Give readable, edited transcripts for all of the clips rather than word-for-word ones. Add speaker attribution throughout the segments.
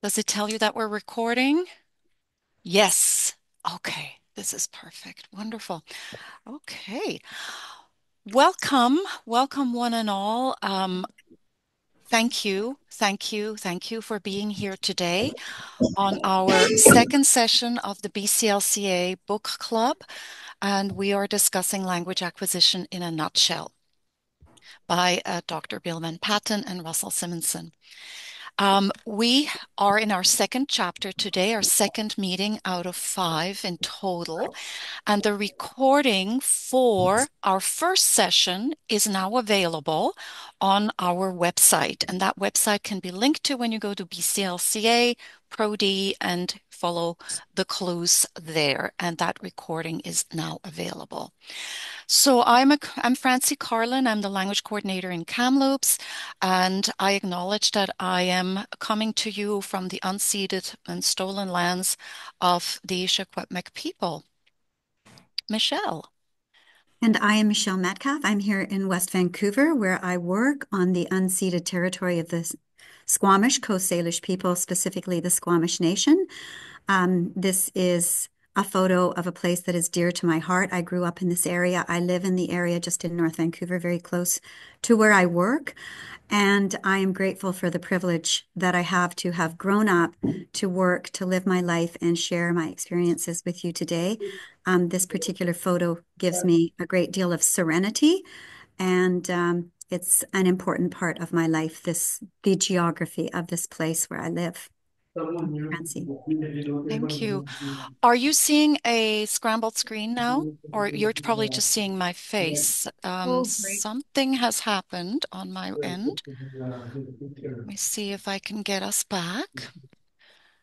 Speaker 1: Does it tell you that we're recording? Yes. Okay. This is perfect. Wonderful. Okay. Welcome. Welcome, one and all. Thank you. Thank you. Thank you for being here today on our second session of the BCLCA Book Club. And we are discussing language acquisition in a nutshell by Dr. Bill Van Patten and Russell Simonson. We are in our second chapter today, our second meeting out of five in total. And the recording for our first session is now available on our website. And that website can be linked to when you go to BCLCA, ProD, and follow the clues there. And that recording is now available. So I'm Francie Carlin. I'm the language coordinator in Kamloops, and I acknowledge that I am coming to you from the unceded and stolen lands of the Secwepemc people. Michelle.
Speaker 2: And I am Michelle Metcalf. I'm here in West Vancouver, where I work on the unceded territory of the Squamish Coast Salish people, specifically the Squamish Nation. This is a photo of a place that is dear to my heart. I grew up in this area. I live in the area just in North Vancouver, very close to where I work. And I am grateful for the privilege that I have to have grown up, to work, to live my life, and share my experiences with you today. This particular photo gives me a great deal of serenity, and it's an important part of my life, the geography of this place where I live. Francie.
Speaker 1: Thank you. Are you seeing a scrambled screen now? Or you're probably just seeing my face.
Speaker 2: Oh, great.
Speaker 1: Something has happened on my end. Let me see if I can get us back.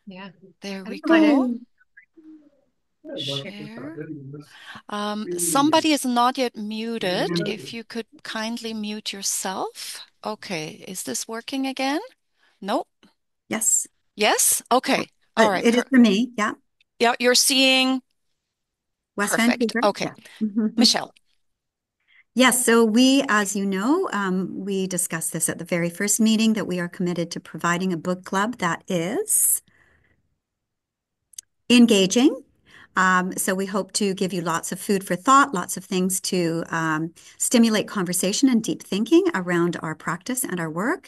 Speaker 2: Yeah.
Speaker 1: There
Speaker 2: I've
Speaker 1: we
Speaker 2: got it.
Speaker 1: go. Share. Somebody is not yet muted. If you could kindly mute yourself. Okay, is this working again? Nope.
Speaker 2: Yes.
Speaker 1: Yes? Okay. All right.
Speaker 2: It is for me. Yeah.
Speaker 1: Yeah, you're seeing
Speaker 2: West
Speaker 1: perfect.
Speaker 2: Vancouver.
Speaker 1: Okay.
Speaker 2: Yeah. Mhm.
Speaker 1: Michelle.
Speaker 2: Yes, so we, as you know, we discussed this at the very first meeting that we are committed to providing a book club that is engaging. So we hope to give you lots of food for thought, lots of things to stimulate conversation and deep thinking around our practice and our work.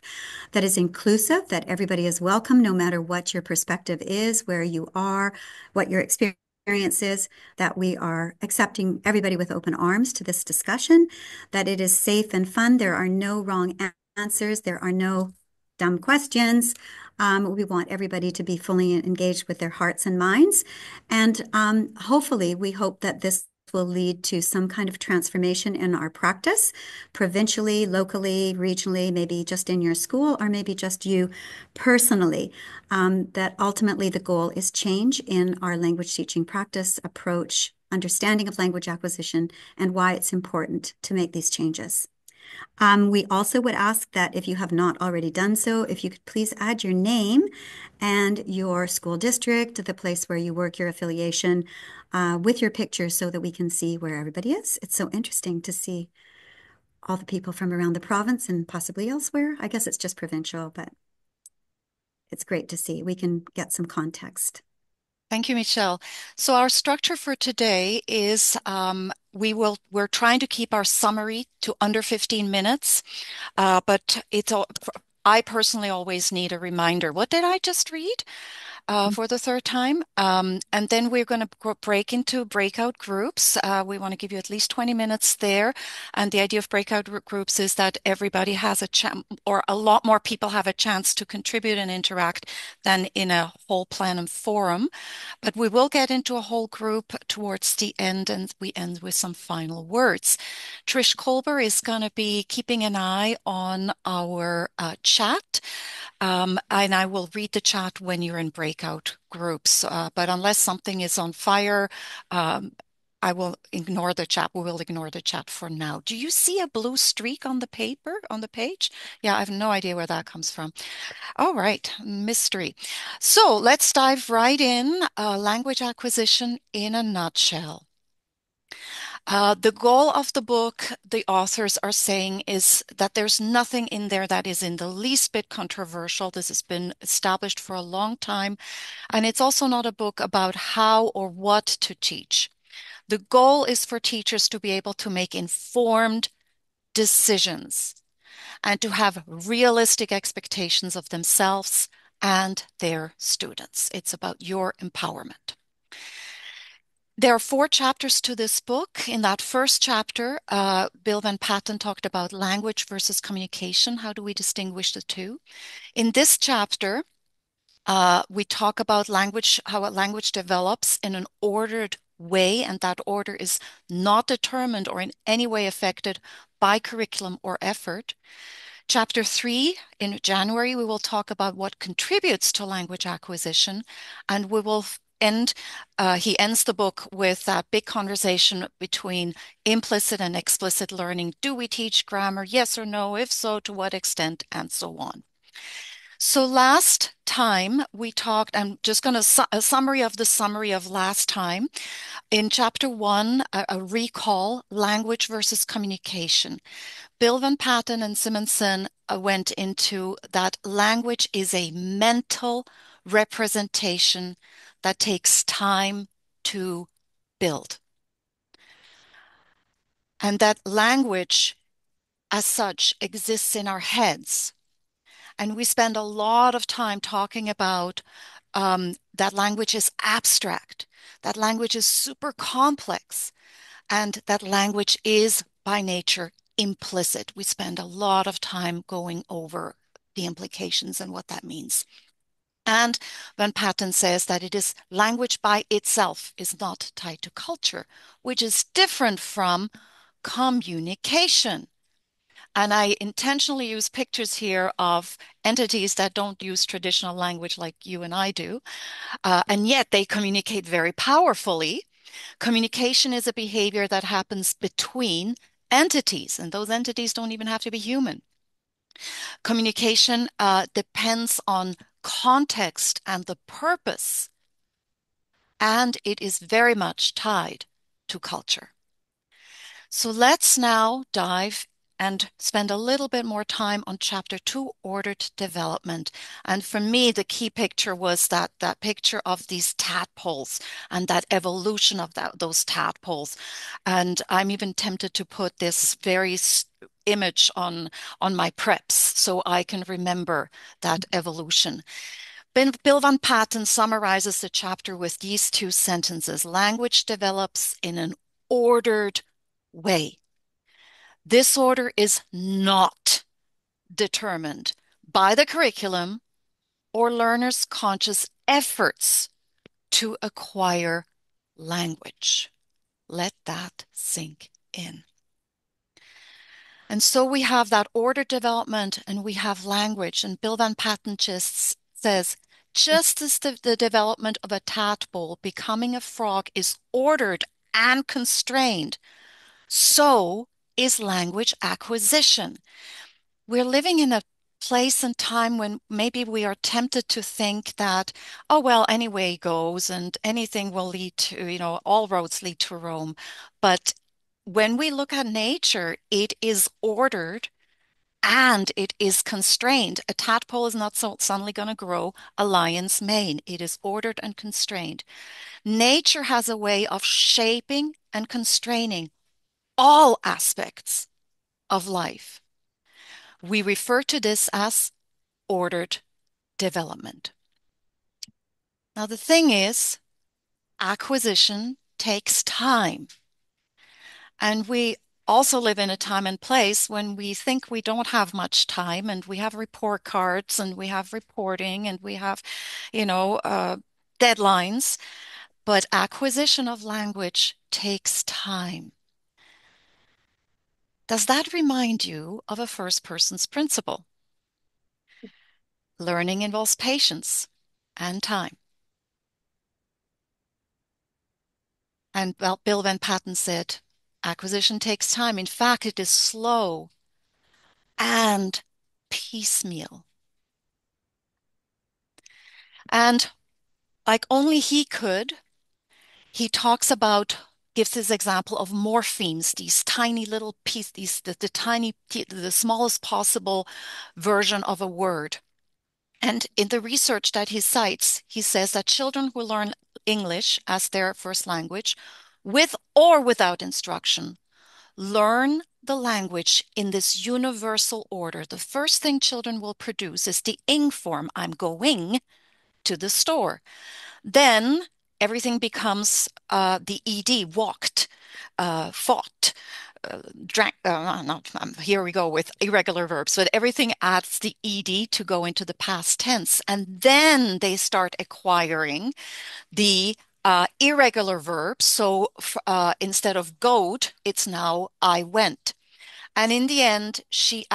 Speaker 2: That is inclusive, that everybody is welcome, no matter what your perspective is, where you are, what your experience is, that we are accepting everybody with open arms to this discussion, that it is safe and fun. There are no wrong answers. There are no dumb questions. We want everybody to be fully engaged with their hearts and minds. And hopefully, we hope that this will lead to some kind of transformation in our practice, provincially, locally, regionally, maybe just in your school, or maybe just you personally. That ultimately the goal is change in our language teaching practice, approach, understanding of language acquisition, and why it's important to make these changes. We also would ask that if you have not already done so, if you could please add your name and your school district, the place where you work, your affiliation, with your picture so that we can see where everybody is. It's so interesting to see all the people from around the province and possibly elsewhere. I guess it's just provincial, but it's great to see. We can get some context.
Speaker 1: Thank you, Michelle. So our structure for today is we're trying to keep our summary to under 15 minutes, but I personally always need a reminder. What did I just read? For the third time. And then we're going to break into breakout groups. We want to give you at least 20 minutes there. And the idea of breakout groups is that everybody has a chance, or a lot more people have a chance to contribute and interact than in a whole plenum forum. But we will get into a whole group towards the end, and we end with some final words. Trish Colber is going to be keeping an eye on our chat. And I will read the chat when you're in breakout groups. But unless something is on fire, I will ignore the chat. We will ignore the chat for now. Do you see a blue streak on the paper, on the page? Yeah, I have no idea where that comes from. All right, mystery. So let's dive right in. Language acquisition in a nutshell. The goal of the book, the authors are saying, is that there's nothing in there that is in the least bit controversial. This has been established for a long time. And it's also not a book about how or what to teach. The goal is for teachers to be able to make informed decisions and to have realistic expectations of themselves and their students. It's about your empowerment. There are four chapters to this book. In that first chapter, Bill Van Patten talked about language versus communication. How do we distinguish the two? In this chapter, we talk about language, how a language develops in an ordered way, and that order is not determined or in any way affected by curriculum or effort. Chapter 3, in January, we will talk about what contributes to language acquisition, and we will he ends the book with that big conversation between implicit and explicit learning. Do we teach grammar? Yes or no? If so, to what extent? And so on. So last time we talked, I'm just going to a summary of last time. In chapter 1, a recall, language versus communication. Bill Van Patten and Simonson went into that language is a mental representation that takes time to build. And that language, as such, exists in our heads. And we spend a lot of time talking about that language is abstract, that language is super complex, and that language is by nature implicit. We spend a lot of time going over the implications and what that means. And Van Patten says that it is language by itself is not tied to culture, which is different from communication. And I intentionally use pictures here of entities that don't use traditional language like you and I do, and yet they communicate very powerfully. Communication is a behavior that happens between entities, and those entities don't even have to be human. Communication depends on context and the purpose, and it is very much tied to culture. So let's now dive and spend a little bit more time on chapter 2, ordered development. And for me, the key picture was that picture of these tadpoles and that evolution of those tadpoles. And I'm even tempted to put this very image on my preps so I can remember that evolution. Bill Van Patten summarizes the chapter with these two sentences. Language develops in an ordered way. This order is not determined by the curriculum or learners' conscious efforts to acquire language. Let that sink in. And so we have that order development and we have language. And Bill Van Patten just says, just as the development of a tadpole becoming a frog is ordered and constrained, so is language acquisition. We're living in a place and time when maybe we are tempted to think that, oh, well, any way goes and anything will lead to, all roads lead to Rome. But when we look at nature, it is ordered and it is constrained. A tadpole is not so suddenly going to grow a lion's mane. It is ordered and constrained. Nature has a way of shaping and constraining all aspects of life. We refer to this as ordered development. Now, the thing is, acquisition takes time. And we also live in a time and place when we think we don't have much time and we have report cards and we have reporting and we have, you know, uh, deadlines. But acquisition of language takes time. Does that remind you of a first person's principle? Learning involves patience and time. And Bill Van Patten said, acquisition takes time. In fact, it is slow and piecemeal. And like only he could, he talks about gives this example of morphemes, these tiny little pieces, the smallest possible version of a word. And in the research that he cites, he says that children who learn English as their first language, with or without instruction, learn the language in this universal order. The first thing children will produce is the ing form, I'm going to the store. Then everything becomes the ed, walked, fought, drank. Here we go with irregular verbs, but everything adds the ed to go into the past tense. And then they start acquiring the irregular verbs. So instead of goed, it's now I went. And in the end, they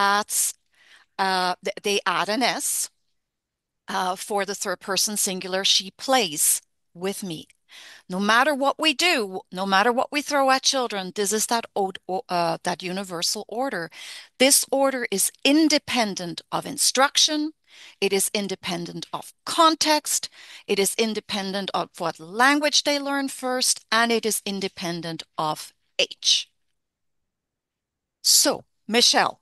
Speaker 1: add an S for the third person singular. She plays with me. No matter what we do, no matter what we throw at children, this is that universal order. This order is independent of instruction. It is independent of context. It is independent of what language they learn first, and it is independent of age. So, Michelle,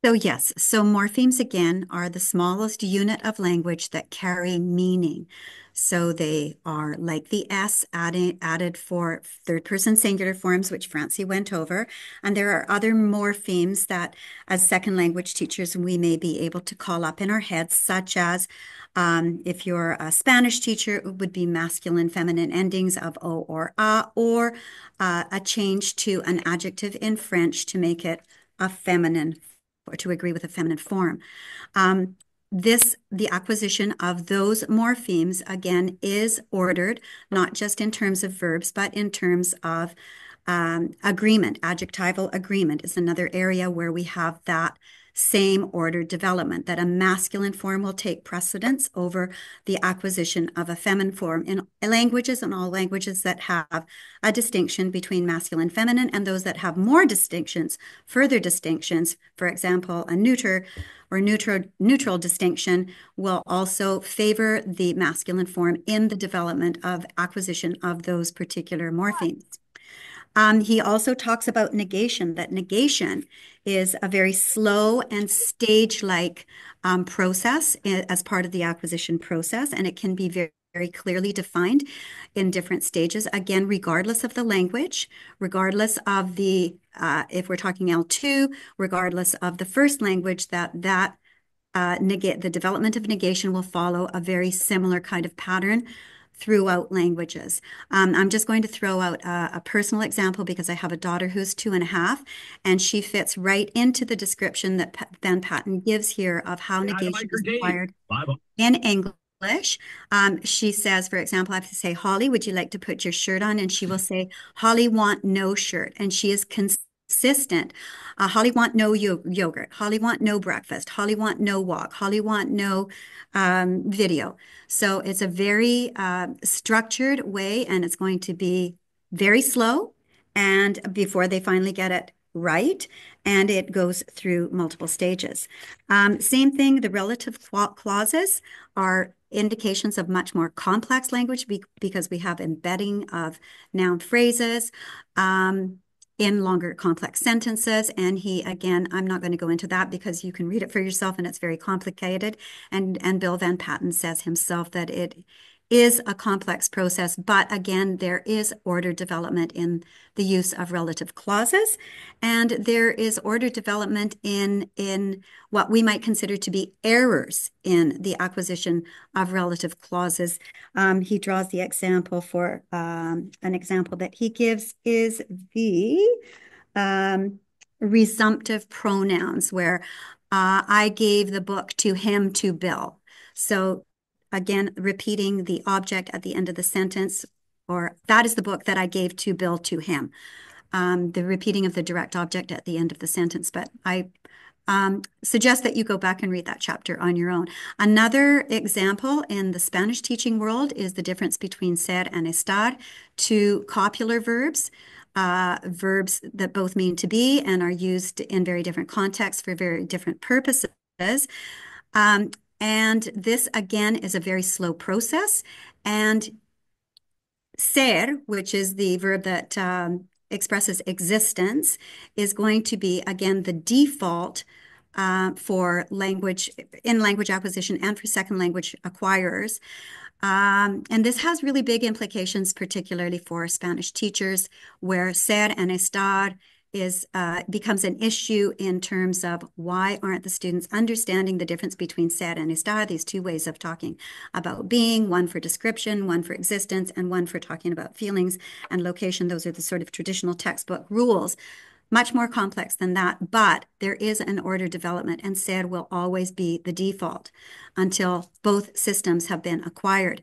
Speaker 2: So yes, so morphemes again are the smallest unit of language that carry meaning. So they are like the S added for third person singular forms, which Francie went over. And there are other morphemes that as second language teachers, we may be able to call up in our heads, such as if you're a Spanish teacher, it would be masculine, feminine endings of O or A, or a change to an adjective in French to make it a feminine or to agree with a feminine form. Um, the acquisition of those morphemes, again, is ordered, not just in terms of verbs, but in terms of agreement. Adjectival agreement is another area where we have that same ordered development, that a masculine form will take precedence over the acquisition of a feminine form in languages, and all languages that have a distinction between masculine and feminine, and those that have more distinctions, further distinctions. For example, a neuter or neutral distinction will also favor the masculine form in the development of acquisition of those particular morphemes. He also talks about negation, that negation is a very slow and stage-like process as part of the acquisition process, and it can be very clearly defined in different stages. Again, regardless of the language, regardless of if we're talking L2, regardless of the first language, the development of negation will follow a very similar kind of pattern throughout languages. I'm just going to throw out a personal example because I have a daughter who's 2.5, and she fits right into the description that Van Patten gives here of how negation is acquired in English. She says, for example, I have to say, Holly, would you like to put your shirt on? And she will say, Holly want no shirt. And she is consistent. Holly want no yogurt. Holly want no breakfast. Holly want no walk. Holly want no video. So it's a very structured way, and it's going to be very slow. And before they finally get it right, and it goes through multiple stages. Same thing, the relative clauses are indications of much more complex language because we have embedding of noun phrases in longer complex sentences. And again, I'm not going to go into that because you can read it for yourself and it's very complicated. And Bill Van Patten says himself that it is a complex process, but again, there is order development in the use of relative clauses, and there is order development in what we might consider to be errors in the acquisition of relative clauses. He draws the example for an example that he gives is the resumptive pronouns, where I gave the book to him, to Bill. So again, repeating the object at the end of the sentence, or that is the book that I gave to Bill, to him. The repeating of the direct object at the end of the sentence, but I suggest that you go back and read that chapter on your own. Another example in the Spanish teaching world is the difference between ser and estar, two copular verbs. Verbs that both mean to be and are used in very different contexts for very different purposes. Um, and this, again, is a very slow process. And ser, which is the verb that expresses existence, is going to be, again, the default for language in language acquisition and for second language acquirers. And this has really big implications, particularly for Spanish teachers, where ser and estar is becomes an issue in terms of why aren't the students understanding the difference between ser and estar, these two ways of talking about being, one for description, one for existence, and one for talking about feelings and location. Those are the sort of traditional textbook rules. Much more complex than that, but there is an order development, and ser will always be the default until both systems have been acquired.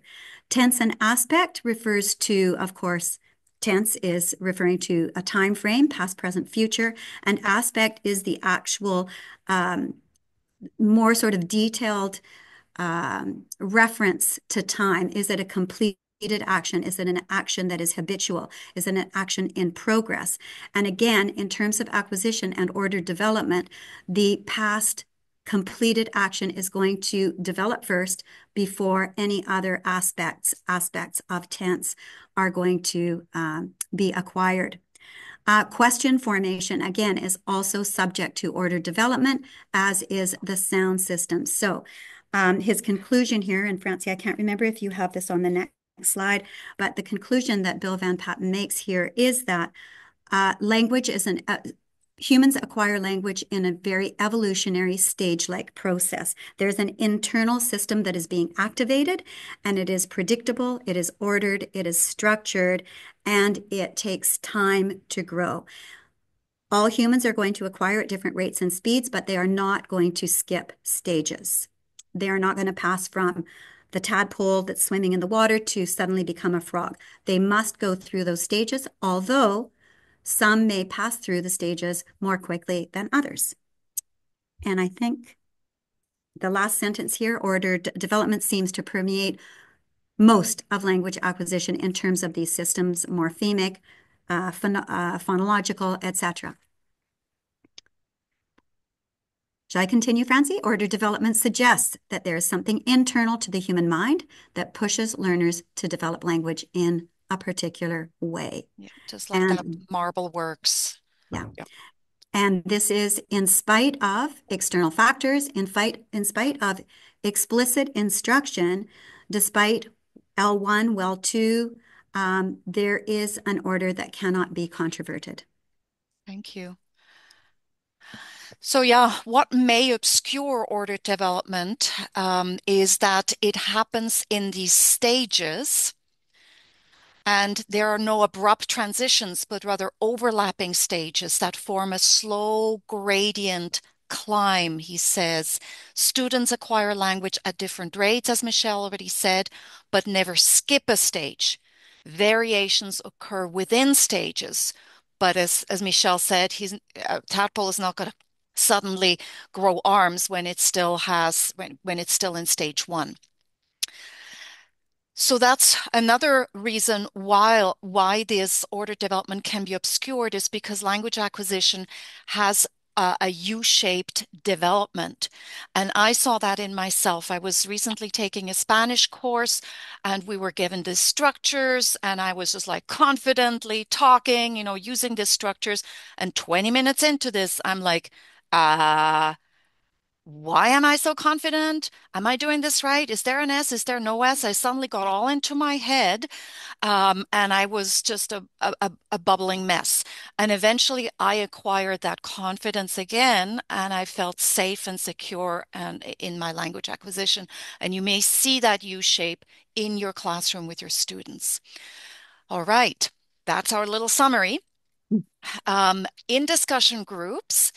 Speaker 2: Tense and aspect refers to, of course, tense is referring to a time frame, past, present, future, and aspect is the actual more sort of detailed reference to time. Is it a completed action? Is it an action that is habitual? Is it an action in progress? And again, in terms of acquisition and order development, the past completed action is going to develop first before any other aspects of tense are going to be acquired. Question formation, again, is also subject to order development, as is the sound system. So his conclusion here, and Francie, I can't remember if you have this on the next slide, but the conclusion that Bill Van Patten makes here is that language is humans acquire language in a very evolutionary stage-like process. There's an internal system that is being activated, and it is predictable, it is ordered, it is structured, and it takes time to grow. All humans are going to acquire at different rates and speeds, but they are not going to skip stages. They are not going to pass from the tadpole that's swimming in the water to suddenly become a frog. They must go through those stages, although some may pass through the stages more quickly than others. And I think the last sentence here, ordered development seems to permeate most of language acquisition in terms of these systems, morphemic, phonological, etc. Shall I continue, Francie? Order development suggests that there is something internal to the human mind that pushes learners to develop language in a particular way.
Speaker 1: Yeah, just like that
Speaker 2: And
Speaker 1: marble works.
Speaker 2: yeah,
Speaker 1: Yeah,
Speaker 2: and this is in spite of external factors, in spite of explicit instruction, despite L1, well 2, there is an order that cannot be controverted.
Speaker 1: thank you. So yeah, what may obscure order development is that it happens in these stages. And there are no abrupt transitions, but rather overlapping stages that form a slow gradient climb, he says. Students acquire language at different rates, as Michelle already said, but never skip a stage. Variations occur within stages, but as Michelle said, tadpole is not going to suddenly grow arms when it still has when it's still in stage one. So that's another reason why this order development can be obscured is because language acquisition has a U-shaped development. And I saw that in myself. I was recently taking a Spanish course and we were given the structures and I was just like confidently talking, using the structures. And 20 minutes into this, I'm like, uh, why am I so confident? Am I doing this right? Is there an S? Is there no S? I suddenly got all into my head, and I was just a bubbling mess. And eventually I acquired that confidence again, and I felt safe and secure and in my language acquisition. And you may see that U shape in your classroom with your students. All right, that's our little summary. In discussion groups,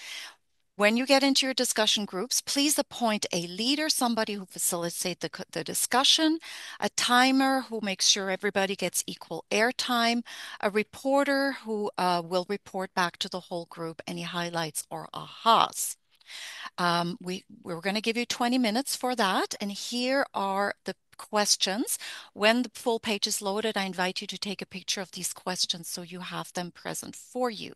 Speaker 1: when you get into your discussion groups, please appoint a leader, somebody who facilitates the discussion, a timer who makes sure everybody gets equal airtime, a reporter who will report back to the whole group any highlights or ahas. We're going to give you 20 minutes for that. And here are the questions. When the full page is loaded, I invite you to take a picture of these questions so you have them present for you.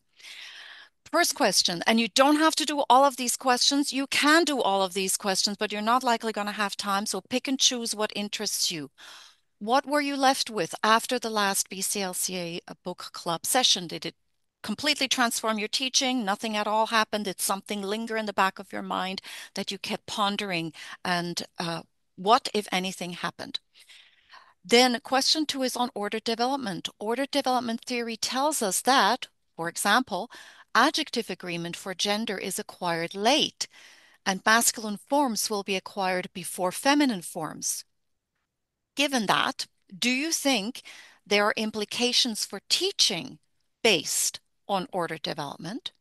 Speaker 1: First question, and you don't have to do all of these questions. You can do all of these questions, but you're not likely going to have time. So pick and choose what interests you. What were you left with after the last BCLCA book club session? Did it completely transform your teaching? Nothing at all happened? Did something linger in the back of your mind that you kept pondering? And what, if anything, happened? Then question two is on order development. Order development theory tells us that, for example, adjective agreement for gender is acquired late, and masculine forms will be acquired before feminine forms. Given that, do you think there are implications for teaching based on order development?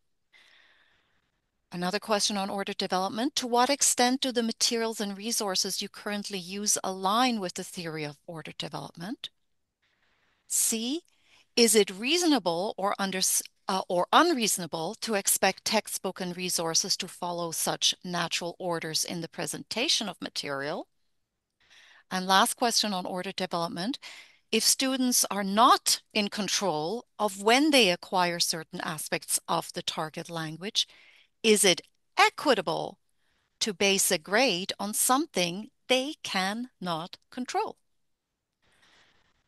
Speaker 1: Another question on order development: to what extent do the materials and resources you currently use align with the theory of order development? C, is it reasonable or unreasonable to expect textbook and resources to follow such natural orders in the presentation of material? And last question on order development: if students are not in control of when they acquire certain aspects of the target language, is it equitable to base a grade on something they cannot control?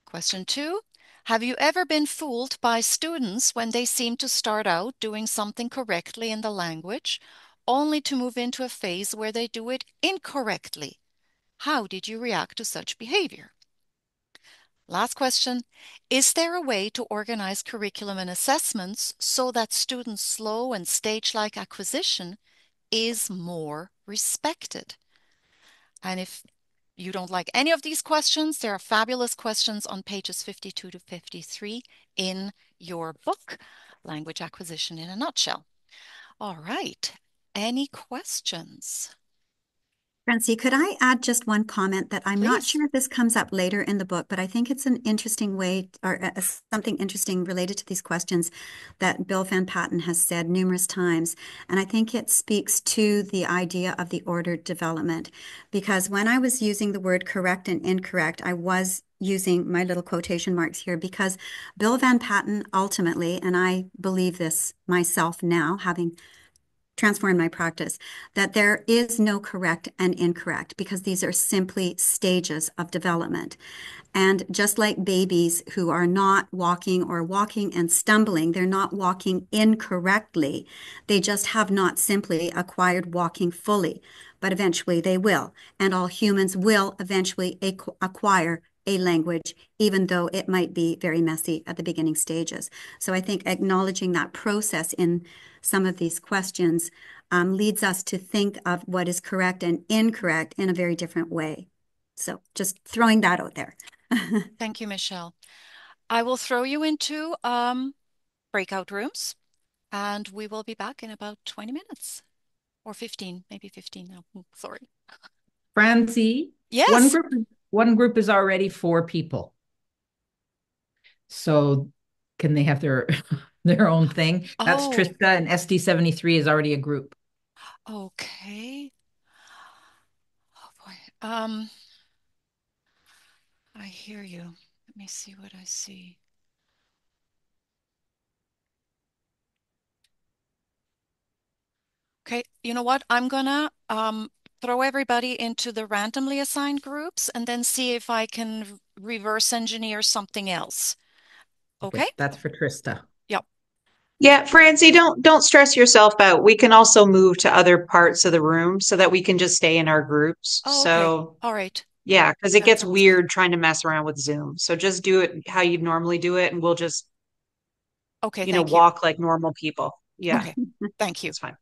Speaker 1: Question two, have you ever been fooled by students when they seem to start out doing something correctly in the language, only to move into a phase where they do it incorrectly? How did you react to such behavior? Last question, is there a way to organize curriculum and assessments so that students' slow and stage-like acquisition is more respected? And if you don't like any of these questions, there are fabulous questions on pages 52 to 53 in your book, Language Acquisition in a Nutshell. All right. Any questions?
Speaker 2: Francie, could I add just one comment that I'm not
Speaker 1: Please.
Speaker 2: sure if this comes up later in the book, but I think it's an interesting way or something interesting related to these questions that Bill Van Patten has said numerous times. And I think it speaks to the idea of the ordered development. Because when I was using the word correct and incorrect, I was using my little quotation marks here because Bill Van Patten ultimately, and I believe this myself now, having transform my practice, that there is no correct and incorrect because these are simply stages of development. And just like babies who are not walking or walking and stumbling, they're not walking incorrectly. They just have not simply acquired walking fully, but eventually they will. And all humans will eventually acquire a language, even though it might be very messy at the beginning stages. So I think acknowledging that process in some of these questions leads us to think of what is correct and incorrect in a very different way. So just throwing that out there.
Speaker 1: Thank you, Michelle. I will throw you into breakout rooms, and we will be back in about 20 minutes or 15, maybe 15 now. Sorry.
Speaker 3: Francie, one
Speaker 1: Yes.
Speaker 3: group one group is already 4 people. So can they have their their own thing? That's
Speaker 1: Oh,
Speaker 3: Trista, and SD73 is already a group.
Speaker 1: okay. Oh boy. I hear you. Let me see what I see. Okay, you know what? I'm gonna throw everybody into the randomly assigned groups and then see if I can reverse engineer something else.
Speaker 3: Okay,
Speaker 1: Okay?
Speaker 3: that's for Trista.
Speaker 1: Yep.
Speaker 4: Yeah, Francie, don't stress yourself out. We can also move to other parts of the room so that we can just stay in our groups.
Speaker 1: Oh, okay.
Speaker 4: So,
Speaker 1: All right.
Speaker 4: yeah, because it
Speaker 1: That
Speaker 4: gets
Speaker 1: sounds good.
Speaker 4: weird trying to mess around with Zoom. So just do it how you'd normally do it, and we'll just,
Speaker 1: Okay, thank you.
Speaker 4: walk like normal people. Yeah,
Speaker 1: Okay. Thank you.
Speaker 4: that's fine.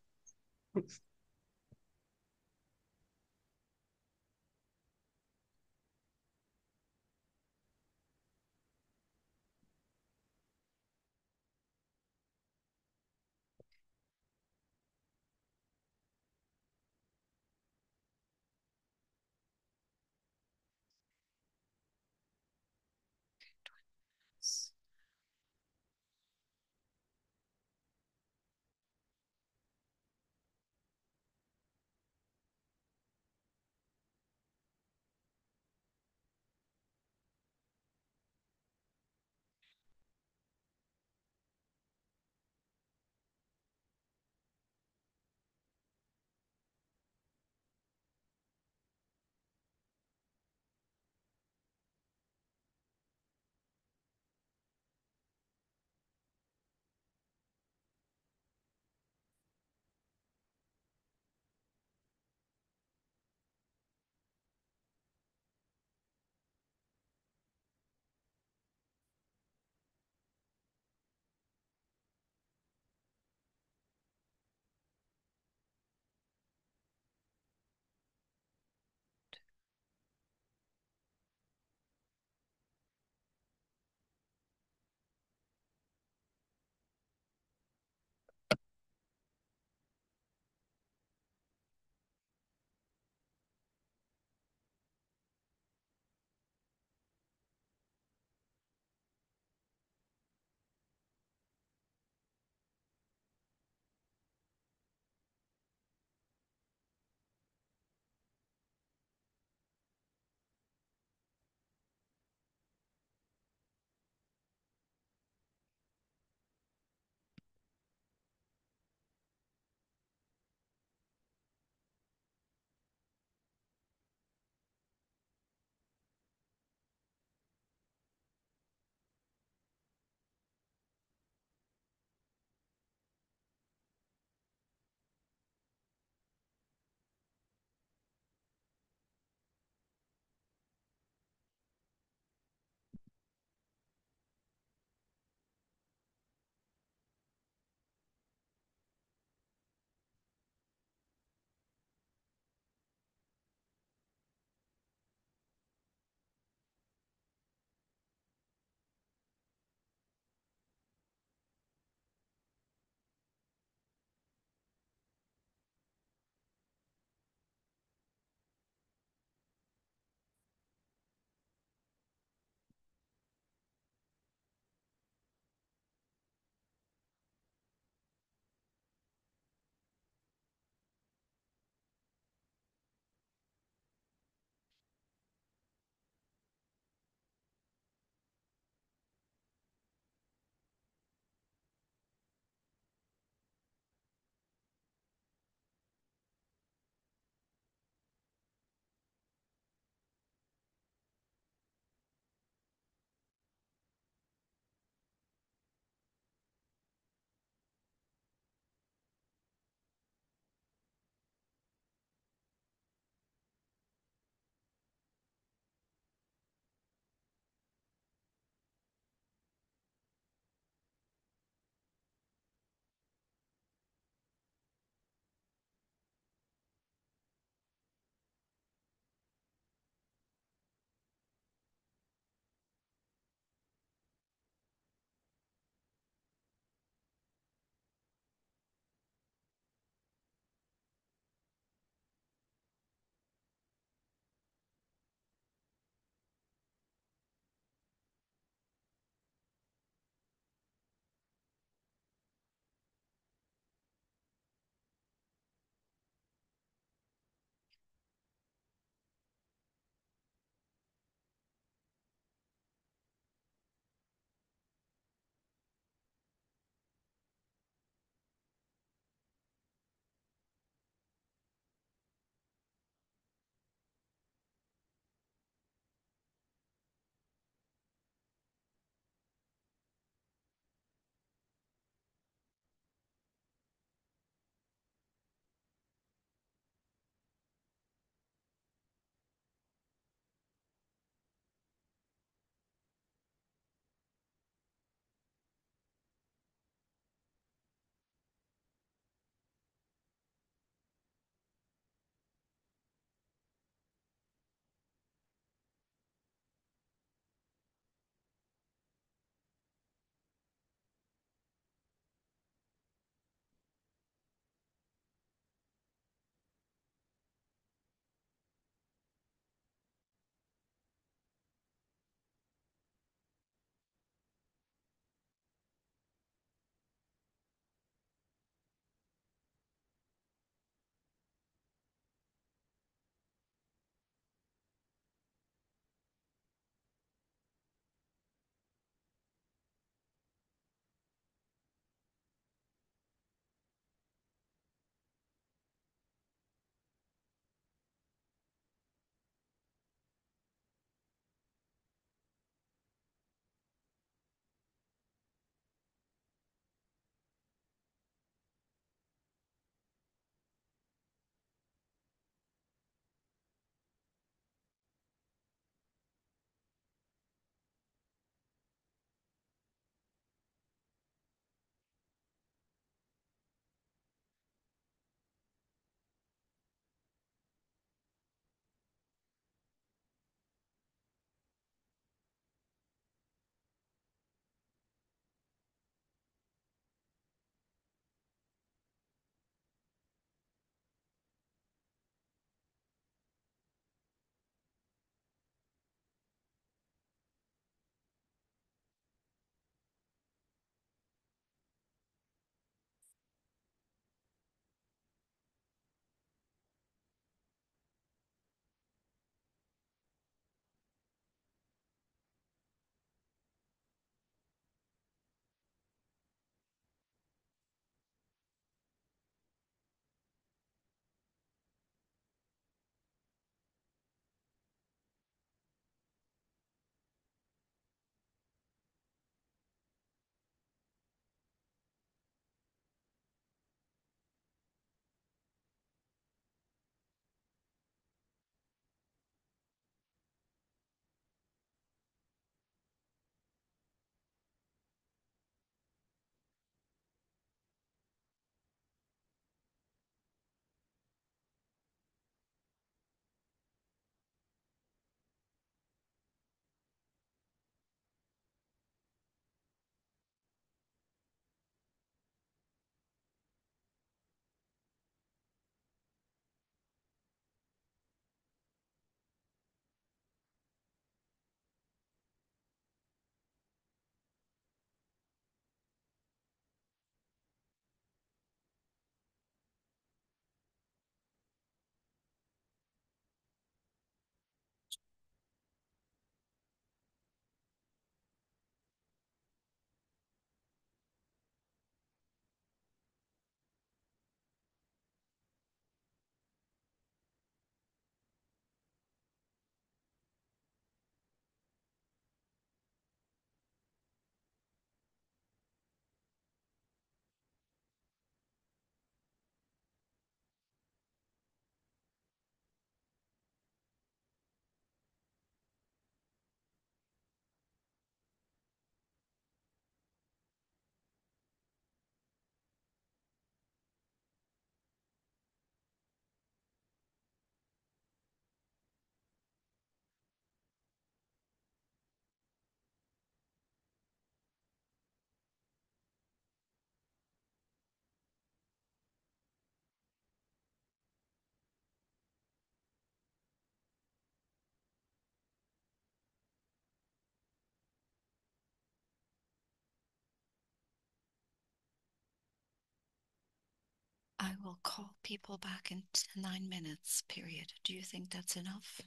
Speaker 1: I will call people back in 9 minutes, period. Do you think that's enough?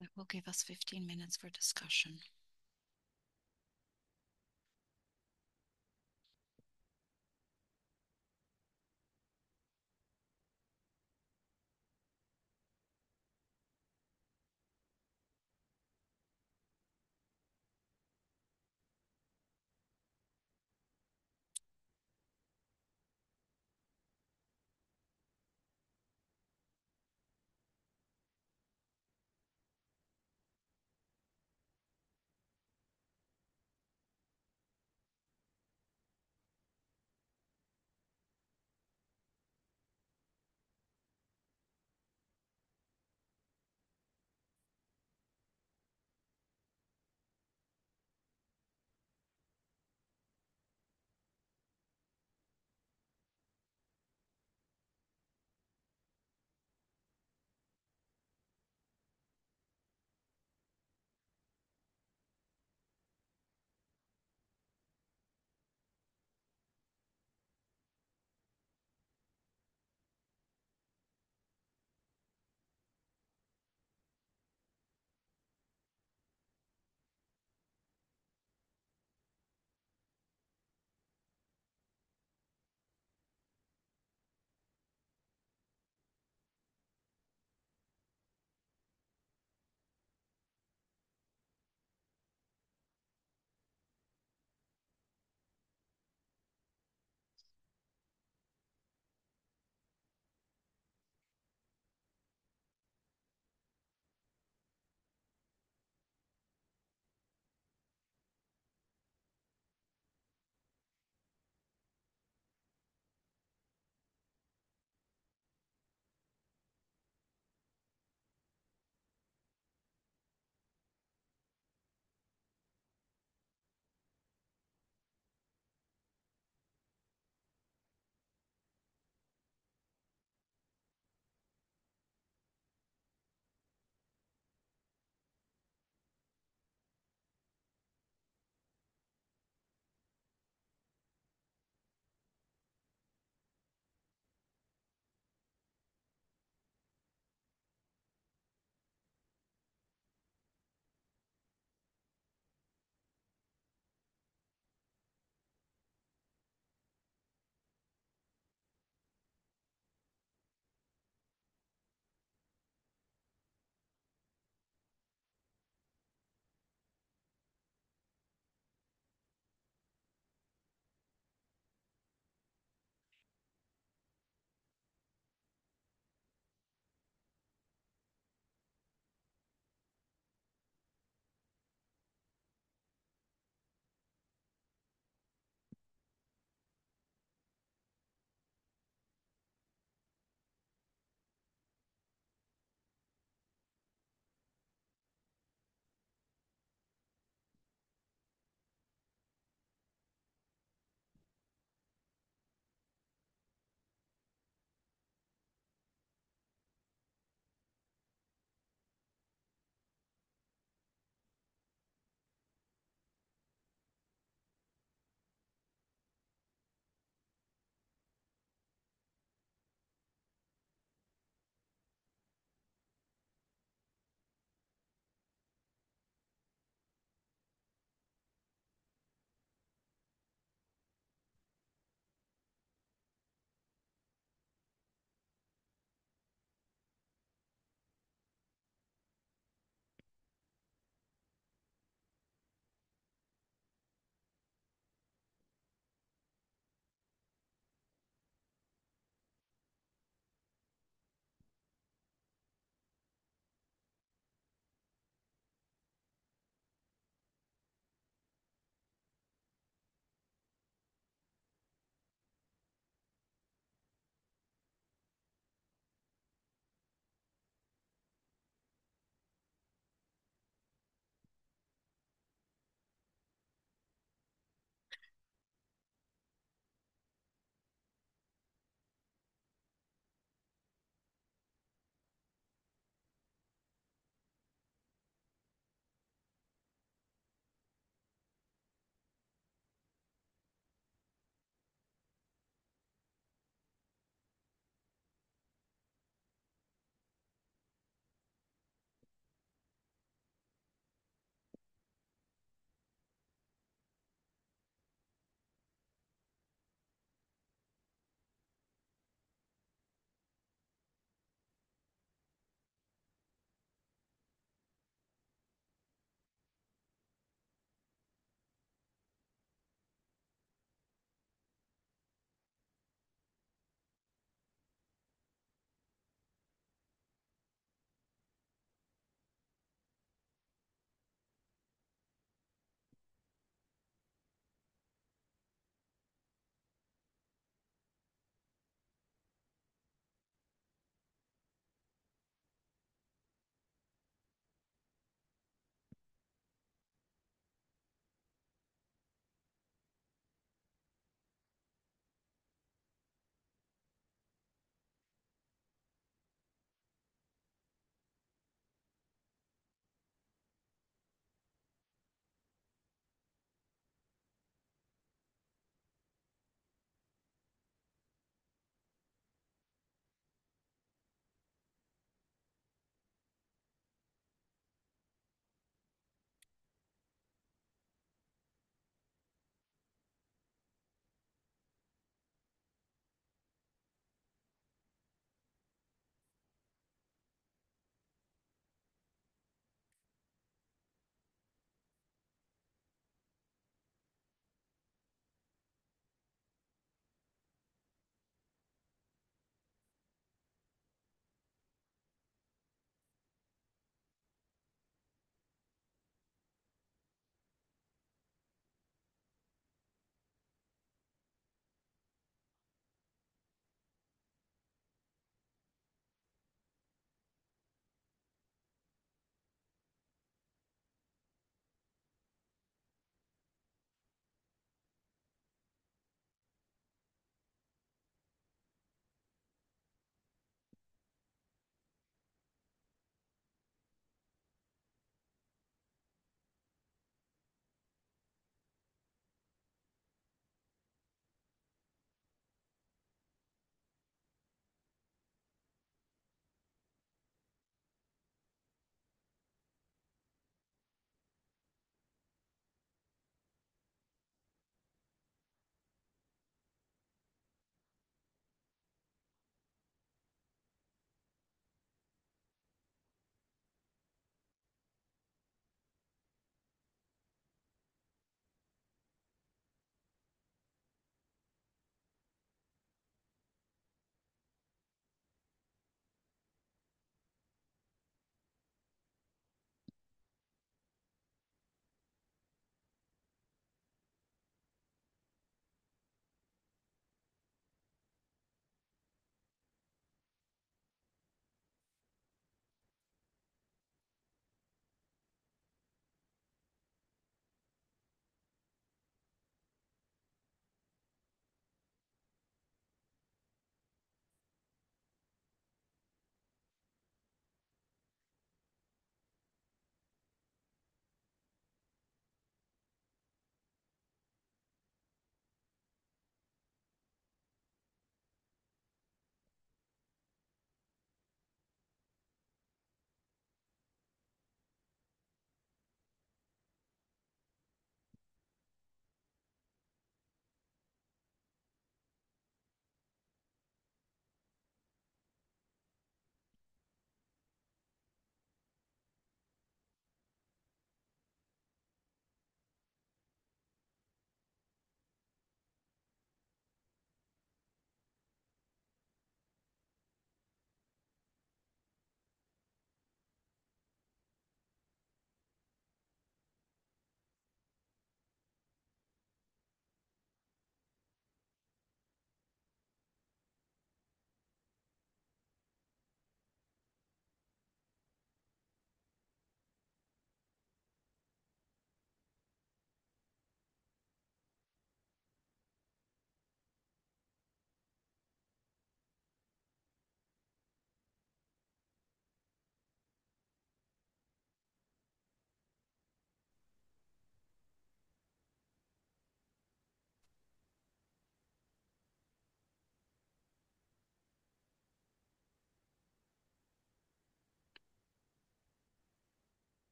Speaker 1: That will give us 15 minutes for discussion.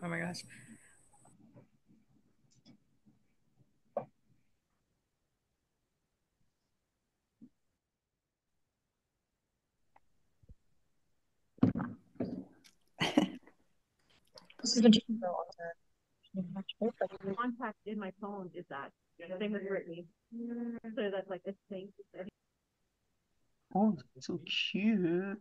Speaker 3: Oh my gosh.
Speaker 5: Contact in my phone is that same as Brittany. So that's like the same.
Speaker 6: Oh, so cute.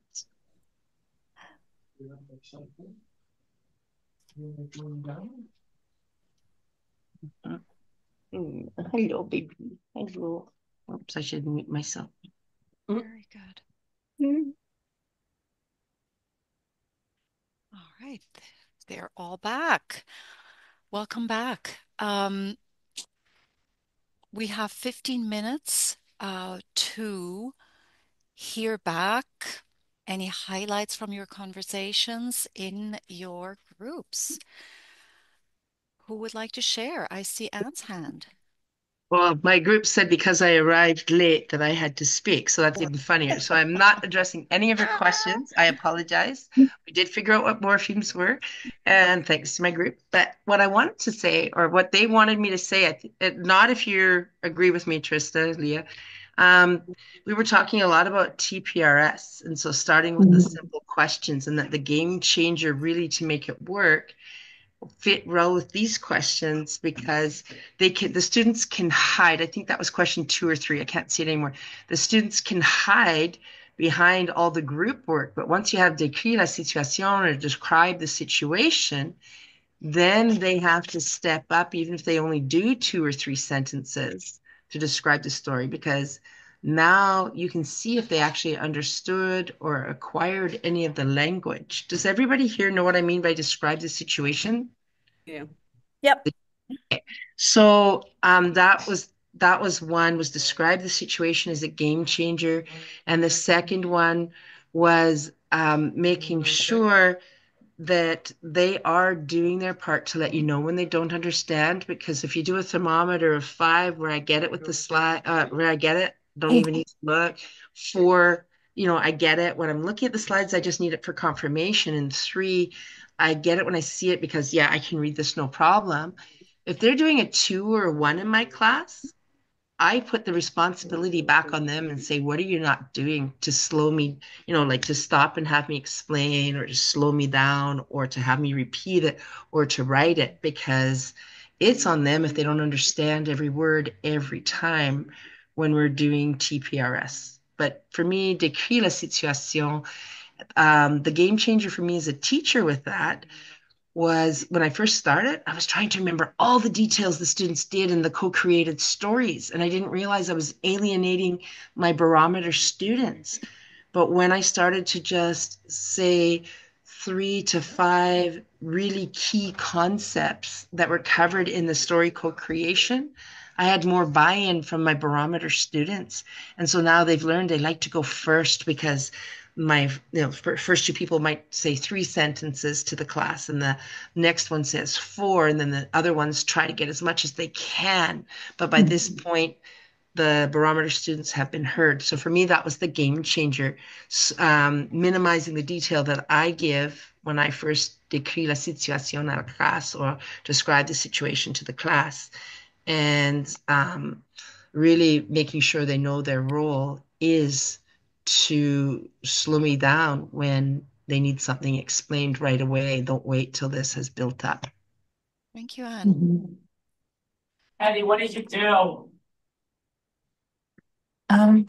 Speaker 6: Hello, baby. Hello. Oops, I should mute myself.
Speaker 1: Very good.
Speaker 6: Mm.
Speaker 1: All right. They're all back. Welcome back. We have 15 minutes to hear back any highlights from your conversations in your groups. Who would like to share? I see Anne's hand.
Speaker 6: Well, my group said because I arrived late that I had to speak, so that's even funnier. So I'm not addressing any of your questions. I apologize. We did figure out what morphemes were, and thanks to my group. But what I wanted to say, or what they wanted me to say, not if you agree with me, Trista, Leah, um, we were talking a lot about TPRS, and so starting with the simple questions, and that the game changer really to make it work fit well with these questions because the students can hide. I think that was question 2 or 3. I can't see it anymore. The students can hide behind all the group work, but once you have décrit la situation or describe the situation, then they have to step up, even if they only do 2 or 3 sentences to describe the story, because now you can see if they actually understood or acquired any of the language. Does everybody here know what I mean by describe the situation?
Speaker 5: Yeah.
Speaker 2: Yep.
Speaker 6: So that was one, was describe the situation as a game changer, and the second one was making sure that they are doing their part to let you know when they don't understand. Because if you do a thermometer of 5, where I get it with the slide, where I get it, don't even need to look. 4, I get it when I'm looking at the slides. I just need it for confirmation. And 3, I get it when I see it because yeah, I can read this no problem. If they're doing a 2 or a 1 in my class, I put the responsibility back on them and say, what are you not doing to slow me, like to stop and have me explain, or to slow me down, or to have me repeat it, or to write it, because it's on them if they don't understand every word every time when we're doing TPRS. But for me, décrit la situation, the game changer for me as a teacher with that was when I first started, I was trying to remember all the details the students did in the co-created stories. And I didn't realize I was alienating my barometer students. But when I started to just say 3 to 5 really key concepts that were covered in the story co-creation, I had more buy-in from my barometer students. And so now they've learned they like to go first, because my first 2 people might say 3 sentences to the class, and the next one says 4, and then the other ones try to get as much as they can. But by this point, the barometer students have been heard. So for me, that was the game changer, minimizing the detail that I give when I first décris la situation à la classe, or describe the situation to the class, and really making sure they know their role is to slow me down when they need something explained right away. Don't wait till this has built up.
Speaker 1: Thank you, Anne.
Speaker 3: Andy, what did you do? Um,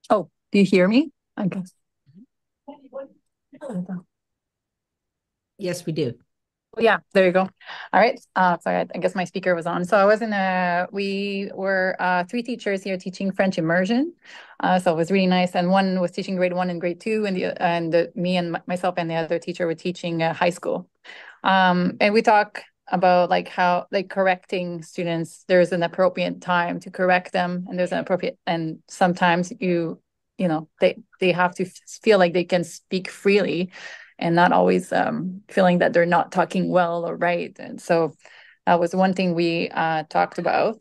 Speaker 3: oh, do you hear me? I guess. Yes, we do. Yeah, there you go. All right. So I guess my speaker was on. So I was we were 3 teachers here teaching French immersion. So it was really nice. And one was teaching grade 1 and grade 2, and me and myself and the other teacher were teaching high school. And we talk about like how like correcting students, there's an appropriate time to correct them, and there's an appropriate, and sometimes they have to feel like they can speak freely, and not always feeling that they're not talking well or right. And so That was one thing we talked about.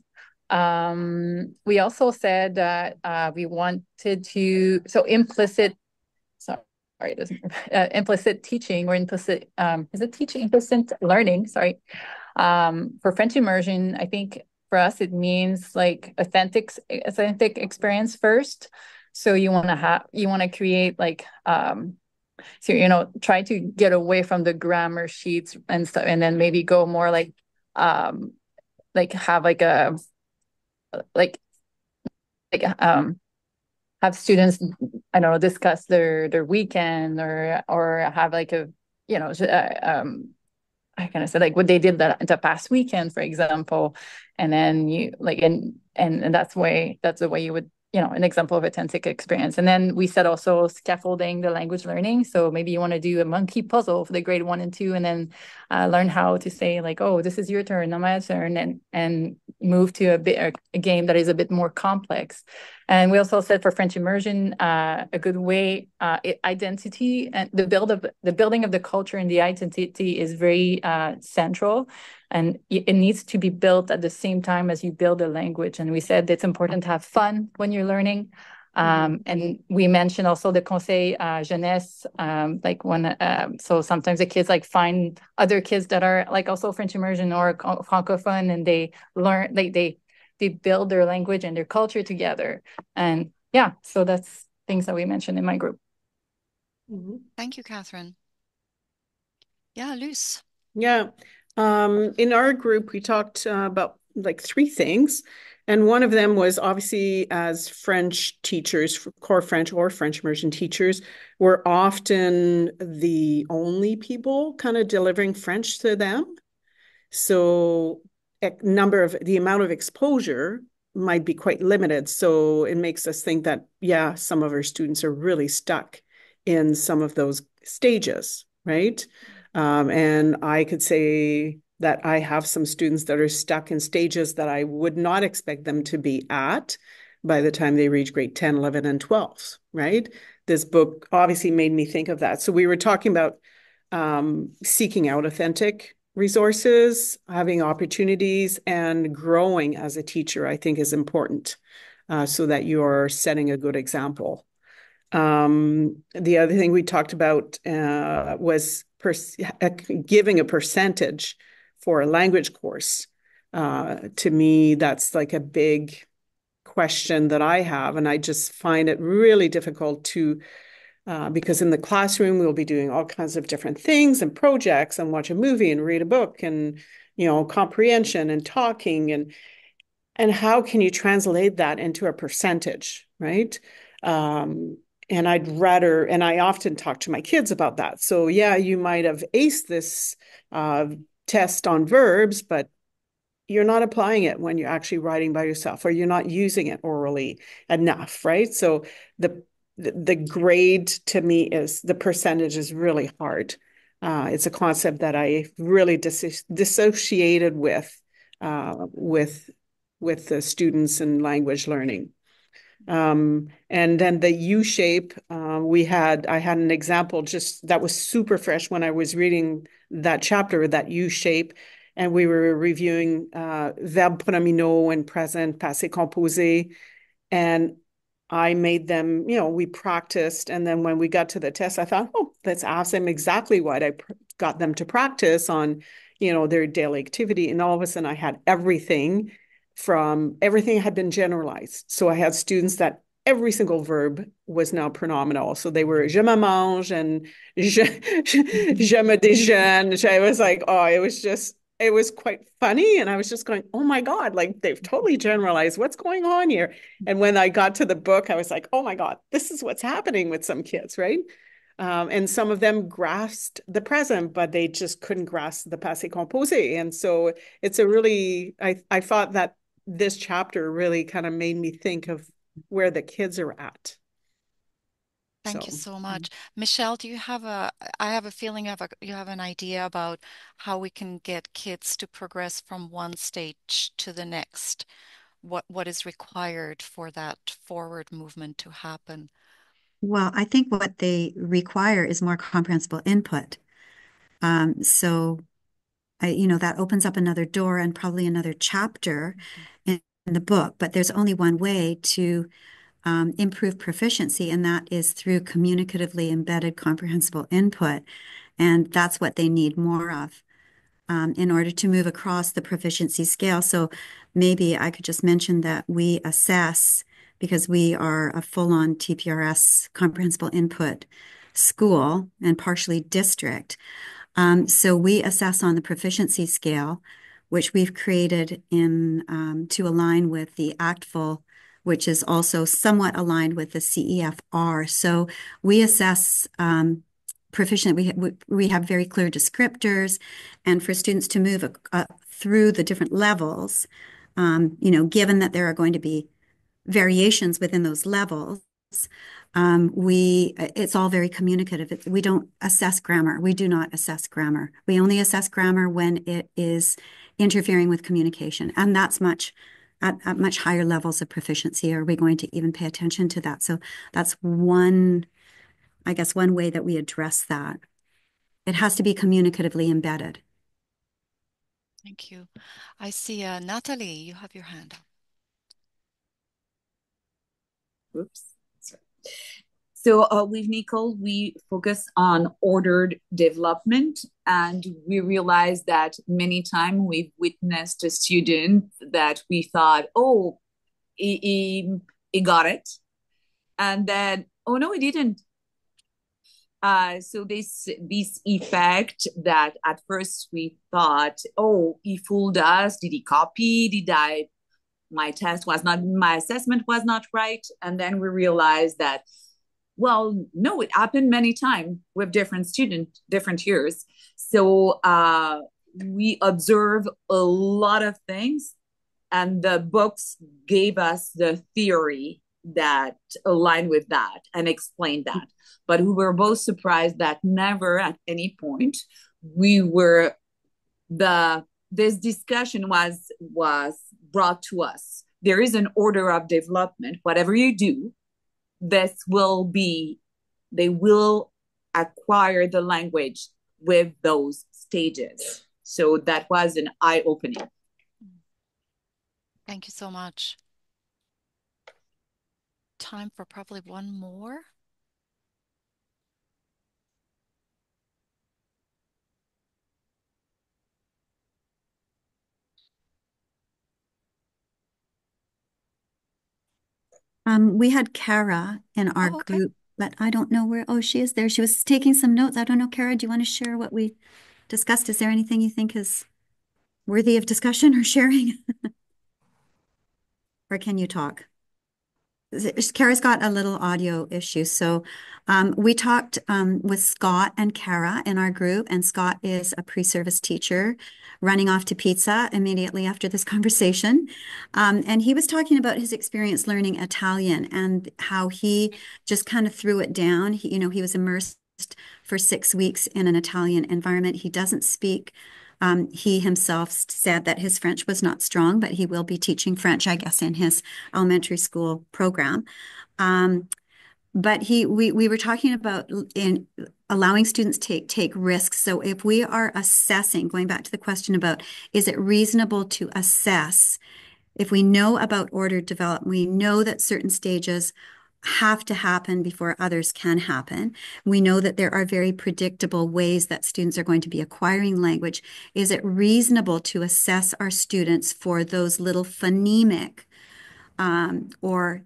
Speaker 3: We also said that we wanted to, so implicit, sorry, it doesn't, implicit teaching or implicit, is it teaching, implicit learning, sorry. For French immersion, I think for us, it means like authentic experience first. So you want to create like, so, try to get away from the grammar sheets and stuff, and then maybe go more um, have like, like, have students, I don't know, discuss their weekend or have like a, I kind of said like what they did the past weekend, for example, and then you like and that's the way you would an example of authentic experience. And then we said also scaffolding the language learning. So maybe you want to do a monkey puzzle for the grade 1 and 2, and then learn how to say like, oh, this is your turn, now my turn, and move to a game that is a bit more complex. And we also said for French immersion, a good way, identity and the building of the culture and the identity is very central, and it needs to be built at the same time as you build a language. And we said it's important to have fun when you're learning. And we mentioned also the conseil jeunesse, like so sometimes the kids like find other kids that are like also French immersion or francophone, and they learn, they build their language and their culture together. And yeah, so that's things that we mentioned in my group.
Speaker 1: Thank you, Catherine. Yeah, Luce.
Speaker 7: Yeah. In our group, we talked about like three things. And one of them was obviously as French teachers, core French or French immersion teachers, we're often the only people kind of delivering French to them. So the amount of exposure might be quite limited. So it makes us think that, yeah, some of our students are really stuck in some of those stages, right? And I could say that I have some students that are stuck in stages that I would not expect them to be at by the time they reach grade 10, 11, and 12, right? This book obviously made me think of that. So we were talking about seeking out authentic resources, having opportunities, and growing as a teacher, I think is important so that you're setting a good example. The other thing we talked about was giving a percentage for a language course. To me, that's like a big question that I have, and I just find it really difficult to because in the classroom we'll be doing all kinds of different things and projects and watch a movie and read a book and comprehension and talking and how can you translate that into a percentage, right? Um, and I often talk to my kids about that. So yeah, you might have aced this test on verbs, but you're not applying it when you're actually writing by yourself, or you're not using it orally enough, right? So the the grade to me is the percentage is really hard. It's a concept that I really dissociated with the students in language learning. And then the U shape, I had an example just that was super fresh when I was reading that chapter, that U shape, and we were reviewing verb pronominaux and present, passé composé, and I made them, we practiced. And then when we got to the test, I thought, oh, let's ask them exactly what I got them to practice on, their daily activity. And all of a sudden I had everything had been generalized. So I had students that every single verb was now pronominal. So they were je me mange and je me déjeune. I was like, oh, it was quite funny. And I was just going, oh my God, like they've totally generalized. What's going on here? And when I got to the book, I was like, oh my God, this is what's happening with some kids, right? And some of them grasped the present, but they just couldn't grasp the passé composé. And so it's I thought that this chapter really kind of made me think of where the kids are at.
Speaker 1: Thank you
Speaker 7: So,
Speaker 1: so much. Michelle, I have a feeling you have an idea about how we can get kids to progress from one stage to the next. What is required for that forward movement to happen?
Speaker 2: Well, I think what they require is more comprehensible input. So that opens up another door and probably another chapter in the book. But there's only one way to improve proficiency, and that is through communicatively embedded comprehensible input. And that's what they need more of in order to move across the proficiency scale. So maybe I could just mention that we assess, because we are a full-on TPRS comprehensible input school and partially district. So we assess on the proficiency scale, which we've created in to align with the ACTFL, which is also somewhat aligned with the CEFR. So we assess proficient. We have very clear descriptors, and for students to move through the different levels, given that there are going to be variations within those levels. It's all very communicative. We don't assess grammar. We do not assess grammar. We only assess grammar when it is interfering with communication, and that's at much higher levels of proficiency. Are we going to even pay attention to that? So that's one, I guess, one way that we address that. It has to be communicatively embedded.
Speaker 1: Thank you. I see Natalie, you have your hand up.
Speaker 8: Oops. Sorry. So with Nicole, we focus on ordered development, and we realized that many times we've witnessed a student that we thought, oh, he got it, and then, oh no, he didn't. So this effect that at first we thought, oh, he fooled us. Did he copy? My assessment was not right. And then we realized that, well, no, it happened many times with different students, different years. So we observe a lot of things, and the books gave us the theory that aligned with that and explained that. But we were both surprised that never at any point we were this discussion was brought to us. There is an order of development. Whatever you do, they will acquire the language with those stages. So that was an eye-opening.
Speaker 1: Thank you so much. Time for probably one more.
Speaker 2: We had Kara in our
Speaker 1: Okay.
Speaker 2: group, but I don't know where. Oh, she is there. She was taking some notes. I don't know, Kara, do you want to share what we discussed? Is there anything you think is worthy of discussion or sharing? Or can you talk? Kara's got a little audio issue. So we talked with Scott and Kara in our group, and Scott is a pre-service teacher running off to pizza immediately after this conversation. And he was talking about his experience learning Italian and how he just kind of threw it down. He was immersed for 6 weeks in an Italian environment. He doesn't speak. He himself said that his French was not strong, but he will be teaching French, I guess, in his elementary school program. But we were talking about in allowing students take risks. So if we are assessing, going back to the question about, is it reasonable to assess? If we know about ordered development, we know that certain stages have to happen before others can happen. We know that there are very predictable ways that students are going to be acquiring language. Is it reasonable to assess our students for those little phonemic or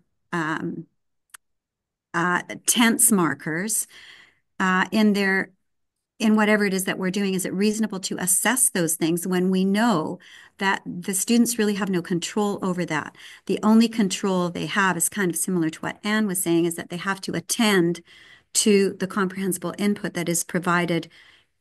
Speaker 2: tense markers in whatever it is that we're doing? Is it reasonable to assess those things when we know that the students really have no control over that? The only control they have is kind of similar to what Anne was saying, is that they have to attend to the comprehensible input that is provided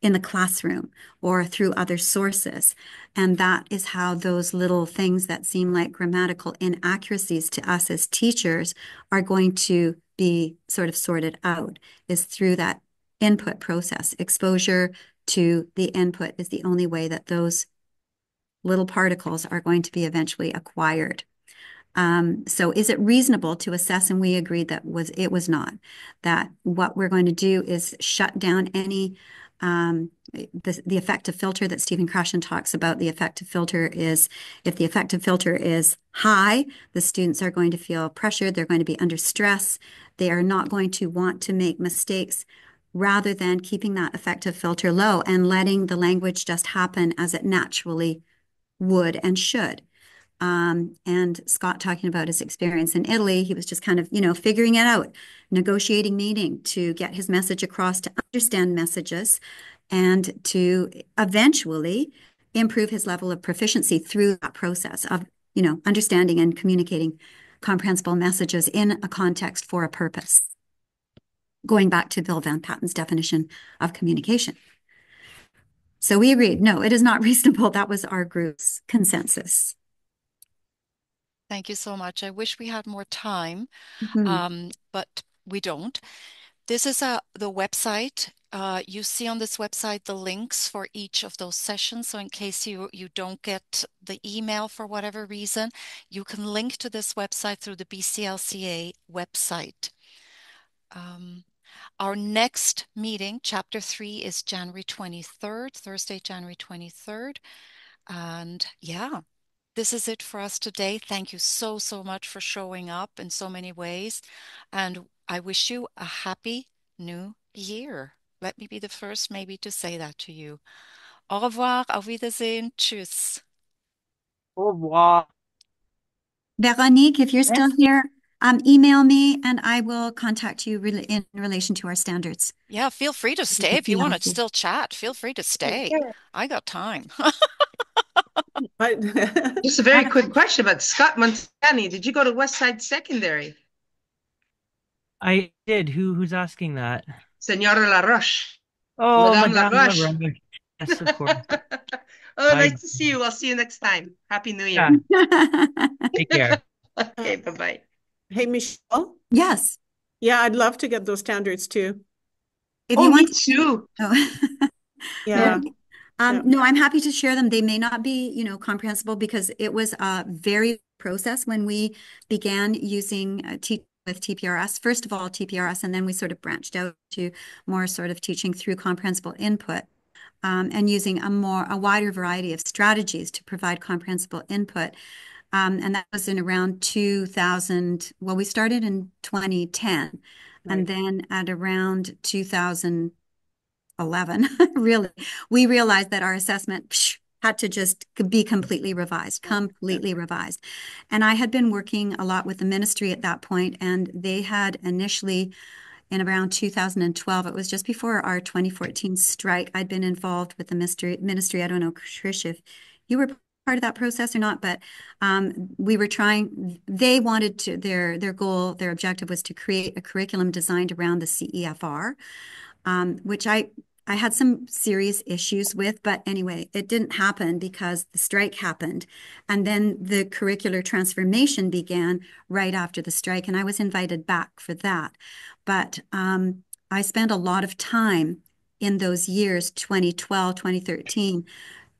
Speaker 2: in the classroom or through other sources. And that is how those little things that seem like grammatical inaccuracies to us as teachers are going to be sort of sorted out, is through that input process. Exposure to the input is the only way that those little particles are going to be eventually acquired. So is it reasonable to assess? And we agreed that it was not. That what we're going to do is shut down any The effective filter that Stephen Krashen talks about, the effective filter is if the effective filter is high, the students are going to feel pressured, they're going to be under stress, they are not going to want to make mistakes, rather than keeping that effective filter low and letting the language just happen as it naturally would and should. And Scott talking about his experience in Italy, he was just kind of, figuring it out, negotiating meaning to get his message across, to understand messages, and to eventually improve his level of proficiency through that process of, understanding and communicating comprehensible messages in a context for a purpose. Going back to Bill Van Patten's definition of communication. So we agreed, no, it is not reasonable. That was our group's consensus.
Speaker 1: Thank you so much. I wish we had more time, but we don't. This is the website. You see on this website the links for each of those sessions. So in case you don't get the email for whatever reason, you can link to this website through the BCLCA website. Our next meeting, Chapter 3, is January 23rd, Thursday, January 23rd. And yeah, this is it for us today. Thank you so, so much for showing up in so many ways. And I wish you a happy new year. Let me be the first maybe to say that to you. Au revoir, auf Wiedersehen, tschüss.
Speaker 6: Au revoir.
Speaker 2: Veronique, if you're still here, email me and I will contact you in relation to our standards.
Speaker 1: Yeah, feel free to stay. If you want to still chat, feel free to stay. I got time.
Speaker 6: Just a very quick question about Scott Montani. Did you go to Westside Secondary?
Speaker 9: I did. Who's asking that?
Speaker 6: Senora LaRoche.
Speaker 9: Oh,
Speaker 6: Madame LaRoche.
Speaker 9: LaRoche. Yes, of course.
Speaker 6: Oh, nice to see you. I'll see you next time. Happy New Year.
Speaker 9: Yeah. Take care.
Speaker 6: Okay, bye-bye.
Speaker 7: Hey, Michelle.
Speaker 2: Yes.
Speaker 7: Yeah, I'd love to get those standards too.
Speaker 2: If you want
Speaker 6: me too.
Speaker 7: Yeah.
Speaker 2: No, I'm happy to share them. They may not be, comprehensible because it was a very process when we began using with TPRS. First of all, TPRS, and then we sort of branched out to more sort of teaching through comprehensible input, and using a wider variety of strategies to provide comprehensible input. And that was in around 2000. Well, we started in 2010, and then at around 2011, really, we realized that our assessment had to just be completely revised. And I had been working a lot with the ministry at that point, and they had initially, in around 2012, it was just before our 2014 strike, I'd been involved with the ministry. I don't know, Trish, if you were part of that process or not, but we were trying, they wanted to, their goal, their objective was to create a curriculum designed around the CEFR, which I had some serious issues with, but anyway, it didn't happen because the strike happened. And then the curricular transformation began right after the strike, and I was invited back for that. But I spent a lot of time in those years, 2012, 2013,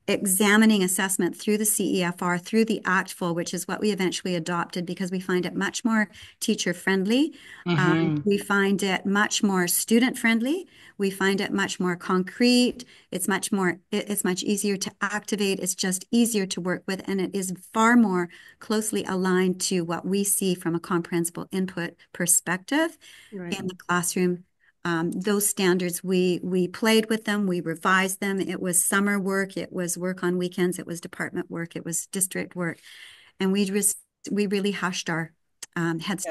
Speaker 2: examining assessment through the CEFR, through the ACTFL, which is what we eventually adopted because we find it much more teacher friendly. We find it much more student friendly. We find it much more concrete. It's much easier to activate. It's just easier to work with. And it is far more closely aligned to what we see from a comprehensible input perspective in the classroom. Those standards, we played with them, we revised them. It was summer work, it was work on weekends, it was department work, it was district work. And we really hushed our heads,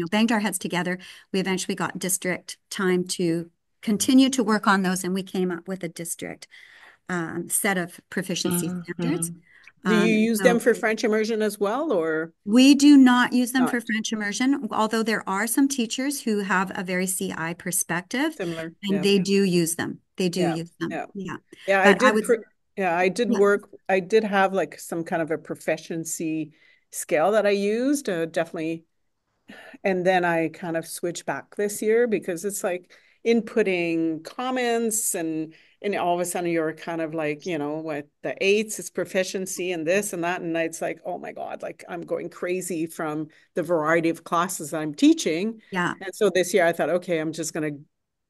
Speaker 2: banged our heads together. We eventually got district time to continue to work on those, and we came up with a district set of proficiency standards.
Speaker 7: Do you use them for French immersion as well, or?
Speaker 2: We do not use them for French immersion, although there are some teachers who have a very CI perspective.
Speaker 7: Similar.
Speaker 2: And they do use them. They do use them.
Speaker 7: Yeah, I did work. I did have like some kind of a proficiency scale that I used, definitely. And then I kind of switched back this year because it's like inputting comments and all of a sudden you're kind of like, with the eights, it's proficiency and this and that. And it's like, oh my God, like I'm going crazy from the variety of classes I'm teaching.
Speaker 2: Yeah.
Speaker 7: And so this year I thought, okay, I'm just going to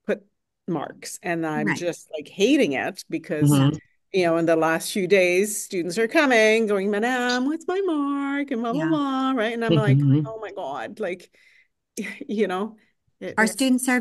Speaker 7: put marks. And I'm
Speaker 2: Right.
Speaker 7: just like hating it because,
Speaker 2: Yeah.
Speaker 6: Mhm.
Speaker 7: in the last few days, students are coming, going, Madam, what's my mark? And blah, blah,
Speaker 2: Yeah.
Speaker 7: blah. Right. And I'm like,
Speaker 6: Mhm.
Speaker 7: oh my God, like, you know,
Speaker 2: Our
Speaker 7: it's
Speaker 2: students are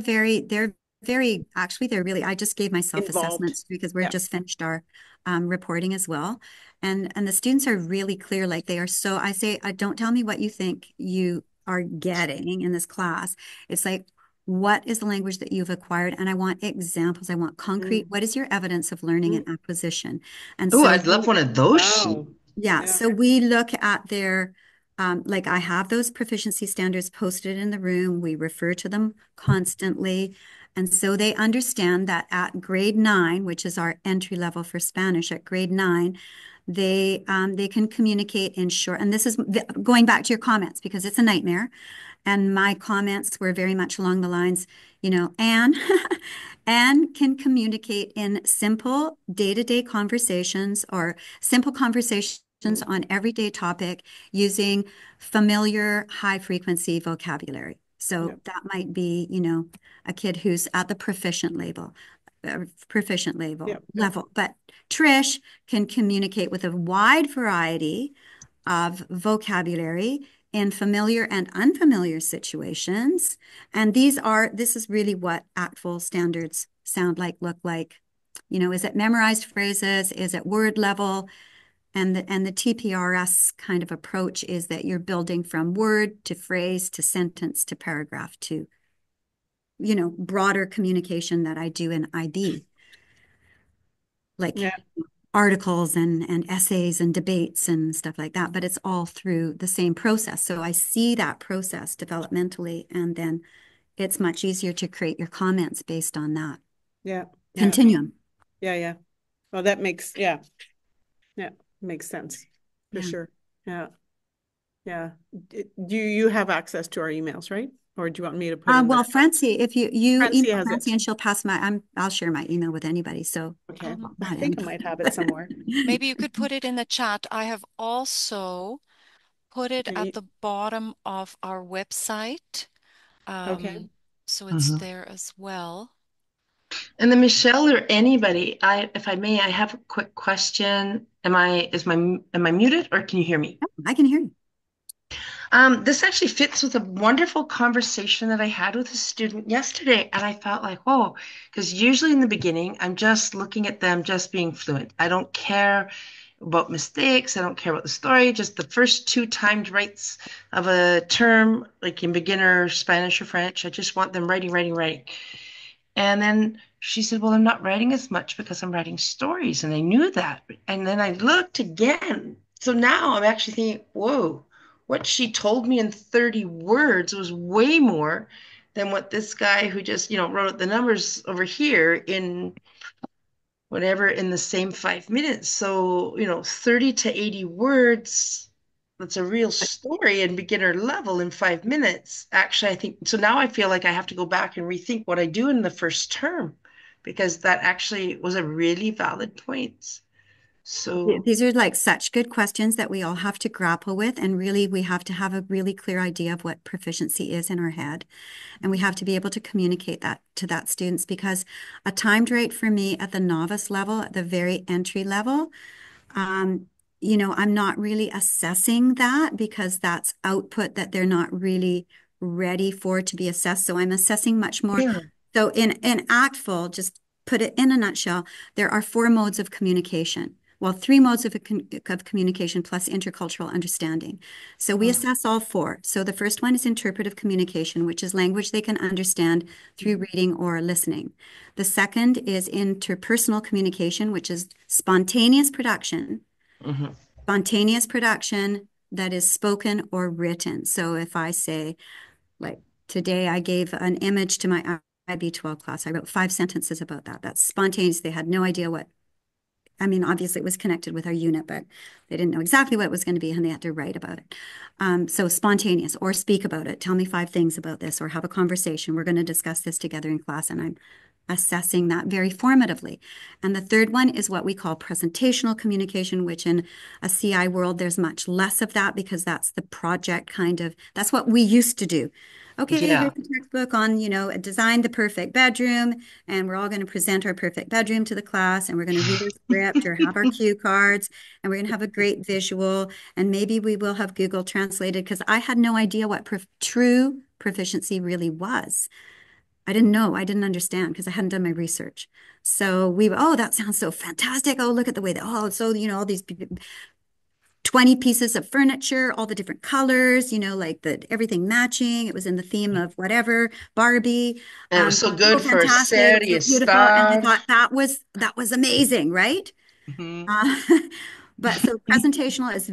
Speaker 2: actually, they're really, I just gave myself
Speaker 7: involved.
Speaker 2: assessments because we're
Speaker 7: Yeah.
Speaker 2: just finished our reporting as well. And the students are really clear, like they are so, I say, don't tell me what you think you are getting in this class. It's like, what is the language that you've acquired? And I want examples. I want concrete.
Speaker 7: Mm,
Speaker 2: What is your evidence of learning
Speaker 7: mm.
Speaker 2: and acquisition? And
Speaker 6: Oh,
Speaker 2: so
Speaker 6: I'd love one of those sheets.
Speaker 7: Wow.
Speaker 2: yeah,
Speaker 7: Yeah.
Speaker 2: so we look at their, like I have those proficiency standards posted in the room. We refer to them constantly. And so they understand that at grade 9, which is our entry level for Spanish, at grade 9, they can communicate in short. And this is going back to your comments because it's a nightmare. And my comments were very much along the lines, Anne, Anne can communicate in simple day-to-day conversations or simple conversations
Speaker 7: Mm,
Speaker 2: on everyday topic using familiar high frequency vocabulary.
Speaker 7: yeah.
Speaker 2: So that might be, a kid who's at the proficient
Speaker 7: Yeah. Yeah.
Speaker 2: level. But Trish can communicate with a wide variety of vocabulary in familiar and unfamiliar situations. And this is really what ACTFL standards sound like, look like. Is it memorized phrases? Is it word level? And the TPRS kind of approach is that you're building from word to phrase to sentence to paragraph to, broader communication that I do in IB, like
Speaker 7: Yeah.
Speaker 2: articles and essays and debates and stuff like that, but it's all through the same process. So I see that process developmentally, and then it's much easier to create your comments based on that
Speaker 7: Yeah. Yeah.
Speaker 2: continuum.
Speaker 7: Yeah. Yeah. Well, that makes, yeah. Yeah. Makes sense for
Speaker 2: Yeah.
Speaker 7: sure. Yeah. Yeah. Do you have access to our emails, right? Or do you want me to put in the
Speaker 2: Well, Francie, if you
Speaker 7: Francie
Speaker 2: email
Speaker 7: has
Speaker 2: Francie
Speaker 7: it.
Speaker 2: and she'll pass I'll share my email with anybody. So
Speaker 7: Okay.
Speaker 1: Um,
Speaker 7: I
Speaker 2: that
Speaker 7: think
Speaker 2: in.
Speaker 7: I might have it somewhere.
Speaker 1: Maybe you could put it in the chat. I have also put it
Speaker 7: Are
Speaker 1: at
Speaker 7: you-
Speaker 1: the bottom of our website.
Speaker 7: Okay.
Speaker 1: Um, so it's
Speaker 6: Mhm.
Speaker 1: there as well.
Speaker 6: And then Michelle or anybody, if I may, I have a quick question. Am I muted or can you hear me?
Speaker 2: I can hear you.
Speaker 6: This actually fits with a wonderful conversation that I had with a student yesterday, and I felt like, whoa, because usually in the beginning, I'm just looking at them just being fluent. I don't care about mistakes. I don't care about the story. Just the first two timed rights of a term, like in beginner Spanish or French. I just want them writing, writing, writing. And then she said, well, I'm not writing as much because I'm writing stories. And I knew that. And then I looked again. So now I'm actually thinking, whoa, what she told me in 30 words was way more than what this guy who just, wrote the numbers over here in whatever in the same 5 minutes. So, 30 to 80 words. That's a real story and beginner level in 5 minutes. Actually, I think so. Now I feel like I have to go back and rethink what I do in the first term because that actually was a really valid point. So,
Speaker 2: These are like such good questions that we all have to grapple with. And really, we have to have a really clear idea of what proficiency is in our head. And we have to be able to communicate that to that students because a timed rate for me at the novice level, at the very entry level, um, I'm not really assessing that because that's output that they're not really ready for to be assessed. So I'm assessing much more.
Speaker 6: yeah.
Speaker 2: So in ACTFL, just put it in a nutshell, there are 4 modes of communication. Well, 3 modes of communication plus intercultural understanding. So we assess all 4. So the first one is interpretive communication, which is language they can understand through reading or listening. The second is interpersonal communication, which is
Speaker 6: Mhm.
Speaker 2: spontaneous production that is spoken or written. So if I say, like today, I gave an image to my IB12 class. I wrote 5 sentences about that. That's spontaneous. They had no idea obviously it was connected with our unit, but they didn't know exactly what it was going to be and they had to write about it. So spontaneous or speak about it. Tell me 5 things about this or have a conversation. We're going to discuss this together in class and I'm assessing that very formatively. And the third one is what we call presentational communication, which in a CI world, there's much less of that because that's the project kind of, that's what we used to do. Okay, here's
Speaker 6: Yeah.
Speaker 2: the textbook on, design the perfect bedroom, and we're all going to present our perfect bedroom to the class, and we're going to read our script or have our cue cards, and we're going to have a great visual, and maybe we will have Google translated because I had no idea what true proficiency really was. I didn't know. I didn't understand because I hadn't done my research. So oh, that sounds so fantastic. Oh, look at the way that, oh, so, all these 20 pieces of furniture, all the different colors, like everything matching. It was in the theme of whatever, Barbie.
Speaker 6: And it was so
Speaker 2: So
Speaker 6: good for
Speaker 2: fantastic. It was so
Speaker 6: serious
Speaker 2: beautiful. And I
Speaker 6: stuff.
Speaker 2: thought that was amazing, right?
Speaker 6: Hmm.
Speaker 2: Uh, but so presentational is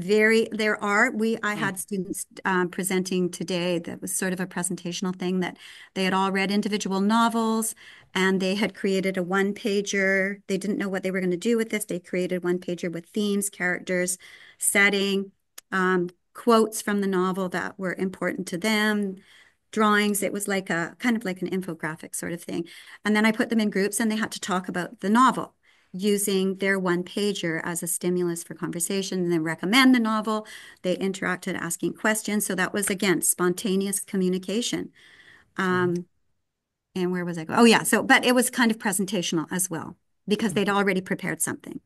Speaker 2: I had students presenting today that was sort of a presentational thing that they had all read individual novels and they had created a one pager. They didn't know what they were going to do with this. They created one pager with themes, characters, setting, quotes from the novel that were important to them, drawings. It was like a kind of like an infographic sort of thing. And then I put them in groups and they had to talk about the novel using their one pager as a stimulus for conversation and then recommend the novel. They interacted asking questions. So that was, again, spontaneous communication. And where was I going? Oh, yeah. So, but it was kind of presentational as well because they'd already prepared something.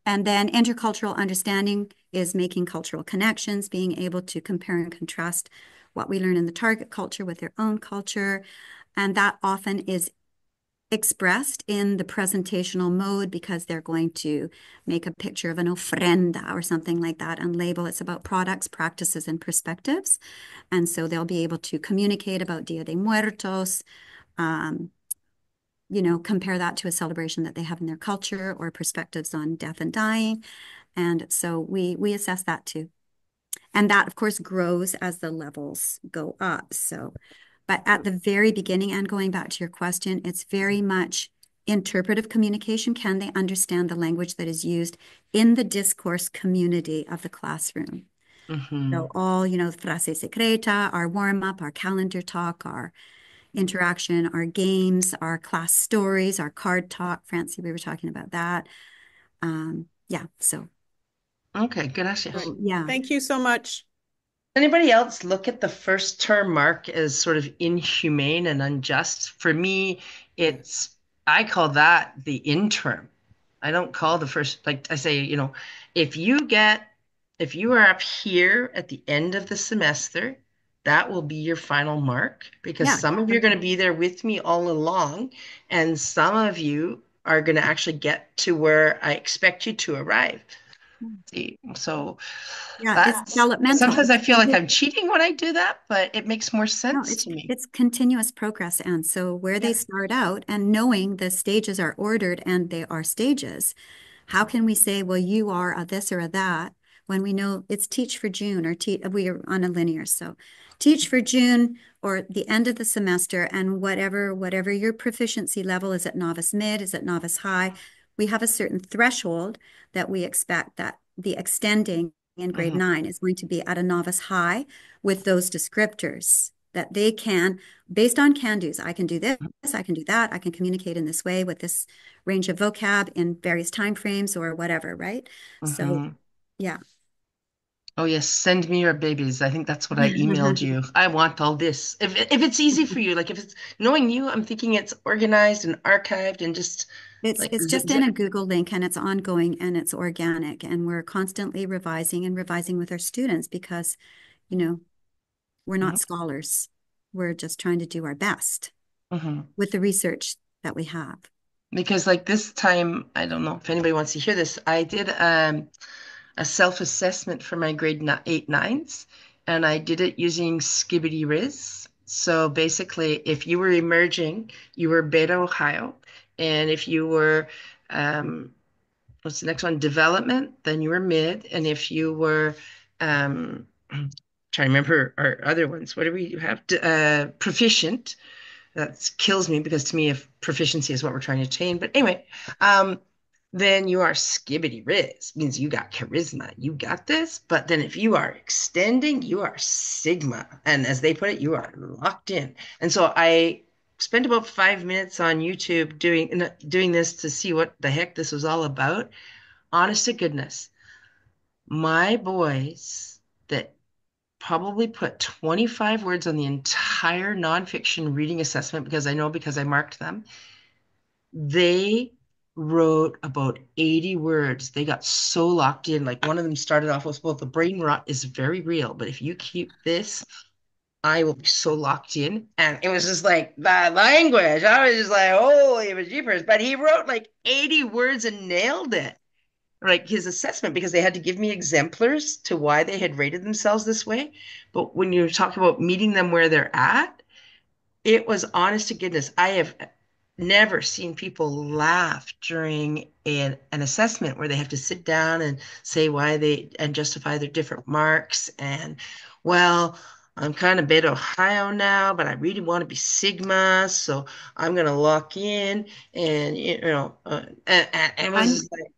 Speaker 2: And then intercultural understanding is making cultural connections, being able to compare and contrast what we learn in the target culture with their own culture. And that often is expressed in the presentational mode because they're going to make a picture of an ofrenda or something like that and label it's about products, practices, and perspectives. And so they'll be able to communicate about Dia de Muertos, um, compare that to a celebration that they have in their culture or perspectives on death and dying. And so we assess that too. And that, of course, grows as the levels go up. So, but at the very beginning, and going back to your question, it's very much interpretive communication. Can they understand the language that is used in the discourse community of the classroom? So all, frase secreta, our warm up, our calendar talk, our interaction, our games, our class stories, our card talk. Francie, we were talking about that. Yeah, so
Speaker 6: Okay, gracias.
Speaker 7: Right.
Speaker 2: yeah.
Speaker 7: Thank you so much.
Speaker 6: Anybody else look at the first term mark as sort of inhumane and unjust? For me, I call that the interim. I don't call the first, like I say, if if you are up here at the end of the semester, that will be your final mark because
Speaker 2: Yeah.
Speaker 6: some of you are going to be there with me all along, and some of you are going to actually get to where I expect you to arrive. So
Speaker 2: Yeah, it's
Speaker 6: that's
Speaker 2: developmental.
Speaker 6: sometimes I feel like I'm cheating when I do that, but it makes more
Speaker 2: No,
Speaker 6: sense to me.
Speaker 2: it's continuous progress. And so where they
Speaker 6: Yeah.
Speaker 2: start out and knowing the stages are ordered and they are stages, how can we say, well, you are a this or a that when we know it's teach for June or we are on a linear. So teach for June or the end of the semester and whatever your proficiency level is at novice mid, is at novice high, we have a certain threshold that we expect that the extending in grade
Speaker 6: Mhm.
Speaker 2: 9 is going to be at a novice high with those descriptors that they can, based on can-dos, I can do this, I can do that, I can communicate in this way with this range of vocab in various time frames or whatever, right? So,
Speaker 6: Mhm.
Speaker 2: yeah.
Speaker 6: Oh yes, send me your babies. I think that's what I emailed you. I want all this. If it's easy for you, like if it's knowing you, I'm thinking it's organized and archived and just like
Speaker 2: It's
Speaker 6: zip
Speaker 2: just in a
Speaker 6: zip.
Speaker 2: Google link and it's ongoing and it's organic and we're constantly revising and revising with our students because, you know, we're not
Speaker 6: Mhm.
Speaker 2: scholars. We're just trying to do our best
Speaker 6: Mhm.
Speaker 2: with the research that we have.
Speaker 6: Because like this time, I don't know if anybody wants to hear this. I did a self-assessment for my eight nines, and I did it using Skibbity Riz. So basically, if you were emerging, you were Beta Ohio, and if you were what's the next one? Development, then you were mid, and if you were trying to remember our other ones, what do we have? Proficient. That kills me because to me, if proficiency is what we're trying to attain, but anyway, um, then you are skibbity riz, means you got charisma, you got this. But then if you are extending, you are sigma, and as they put it, you are locked in. And so spent about 5 minutes on YouTube doing this to see what the heck this was all about. Honest to goodness, my boys that probably put 25 words on the entire nonfiction reading assessment because I marked them. They wrote about 80 words. They got so locked in. Like one of them started off with, well, the brain rot is very real, but if you keep this, I will be so locked in. And it was just like the language. I was just like, holy jeepers. But he wrote like 80 words and nailed it. Like his assessment, because they had to give me exemplars to why they had rated themselves this way. But when you're talking about meeting them where they're at, it was honest to goodness. I have never seen people laugh during an assessment where they have to sit down and say why they and justify their different marks. And well, I'm kind of bit Ohio now, but I really want to be Sigma, so I'm going to lock in. And and it was
Speaker 2: I'm
Speaker 6: just like,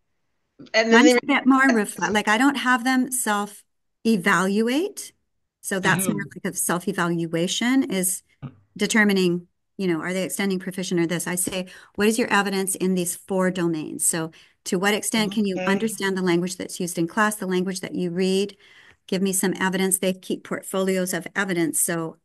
Speaker 6: and then
Speaker 2: Mine's
Speaker 6: they
Speaker 2: a bit more reflect. Like I don't have them self-evaluate. So that's more like a self-evaluation is determining, are they extending proficient or this? I say, what is your evidence in these four domains? So to what extent can you
Speaker 6: okay.
Speaker 2: understand the language that's used in class, the language that you read? Give me some evidence. They keep portfolios of evidence. So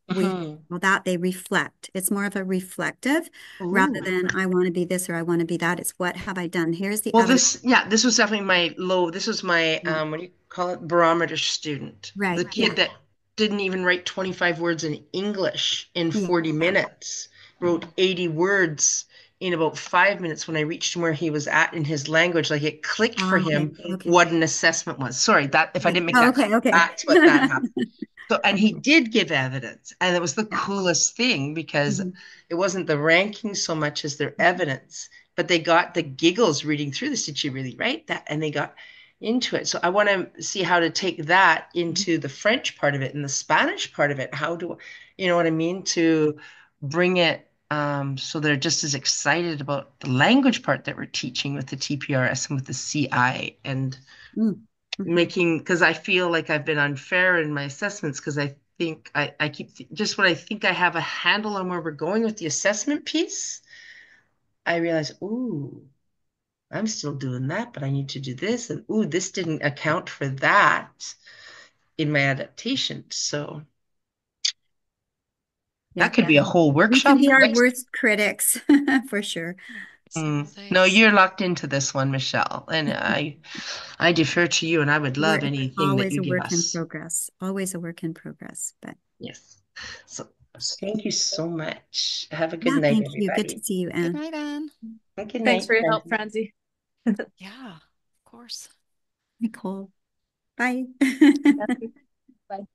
Speaker 2: well, that they reflect. It's more of a reflective rather
Speaker 6: Ooh.
Speaker 2: than I want to be this or I want to be that. It's what have I done? Here's the
Speaker 6: Well,
Speaker 2: evidence.
Speaker 6: this was definitely my low. This was my,
Speaker 2: Yeah.
Speaker 6: what do you call it? Barometer student. The
Speaker 2: Right. Yeah.
Speaker 6: kid that didn't even write 25 words in English in
Speaker 2: Yeah.
Speaker 6: 40 minutes, wrote 80 words in about 5 minutes when I reached him where he was at in his language. Like it clicked for
Speaker 2: Okay.
Speaker 6: him
Speaker 2: Okay.
Speaker 6: what an assessment was. Sorry, that if I
Speaker 2: Yeah.
Speaker 6: didn't make
Speaker 2: Oh,
Speaker 6: that clear,
Speaker 2: okay. Okay.
Speaker 6: that's what that happened. So, and he did give evidence, and it was the
Speaker 2: Yeah.
Speaker 6: coolest thing because
Speaker 2: Mhm.
Speaker 6: it wasn't the ranking so much as their evidence, but they got the giggles reading through this. Did you really write that? And they got into it. So I want to see how to take that into the French part of it and the Spanish part of it. How do, you know what I mean? To bring it so they're just as excited about the language part that we're teaching with the TPRS and with the CI and
Speaker 2: Mm. Mhm.
Speaker 6: making, because I feel like I've been unfair in my assessments because I think I keep just when I think I have a handle on where we're going with the assessment piece, I realize, ooh, I'm still doing that, but I need to do this. And ooh, this didn't account for that in my adaptation. So
Speaker 2: Yeah.
Speaker 6: that could be a whole
Speaker 2: We can
Speaker 6: workshop
Speaker 2: be
Speaker 6: for
Speaker 2: our
Speaker 6: next.
Speaker 2: worst critics for sure.
Speaker 6: No,
Speaker 1: Thanks.
Speaker 6: you're locked into this one, Michelle. And I defer to you, and I would love
Speaker 2: We're
Speaker 6: anything that
Speaker 2: always
Speaker 6: you
Speaker 2: a
Speaker 6: give
Speaker 2: work in
Speaker 6: us.
Speaker 2: progress, always a work in progress. But
Speaker 6: Yes. So thank you so much. Have a good
Speaker 2: yeah,
Speaker 6: night,
Speaker 2: thank you. Good to
Speaker 6: everybody.
Speaker 2: see you,
Speaker 1: Good
Speaker 2: Anne.
Speaker 1: night, Anne.
Speaker 6: Good
Speaker 3: Thanks
Speaker 6: night,
Speaker 3: for your help,
Speaker 6: Francie.
Speaker 3: Francie.
Speaker 1: Yeah, of course.
Speaker 2: Nicole. Bye.
Speaker 3: Bye.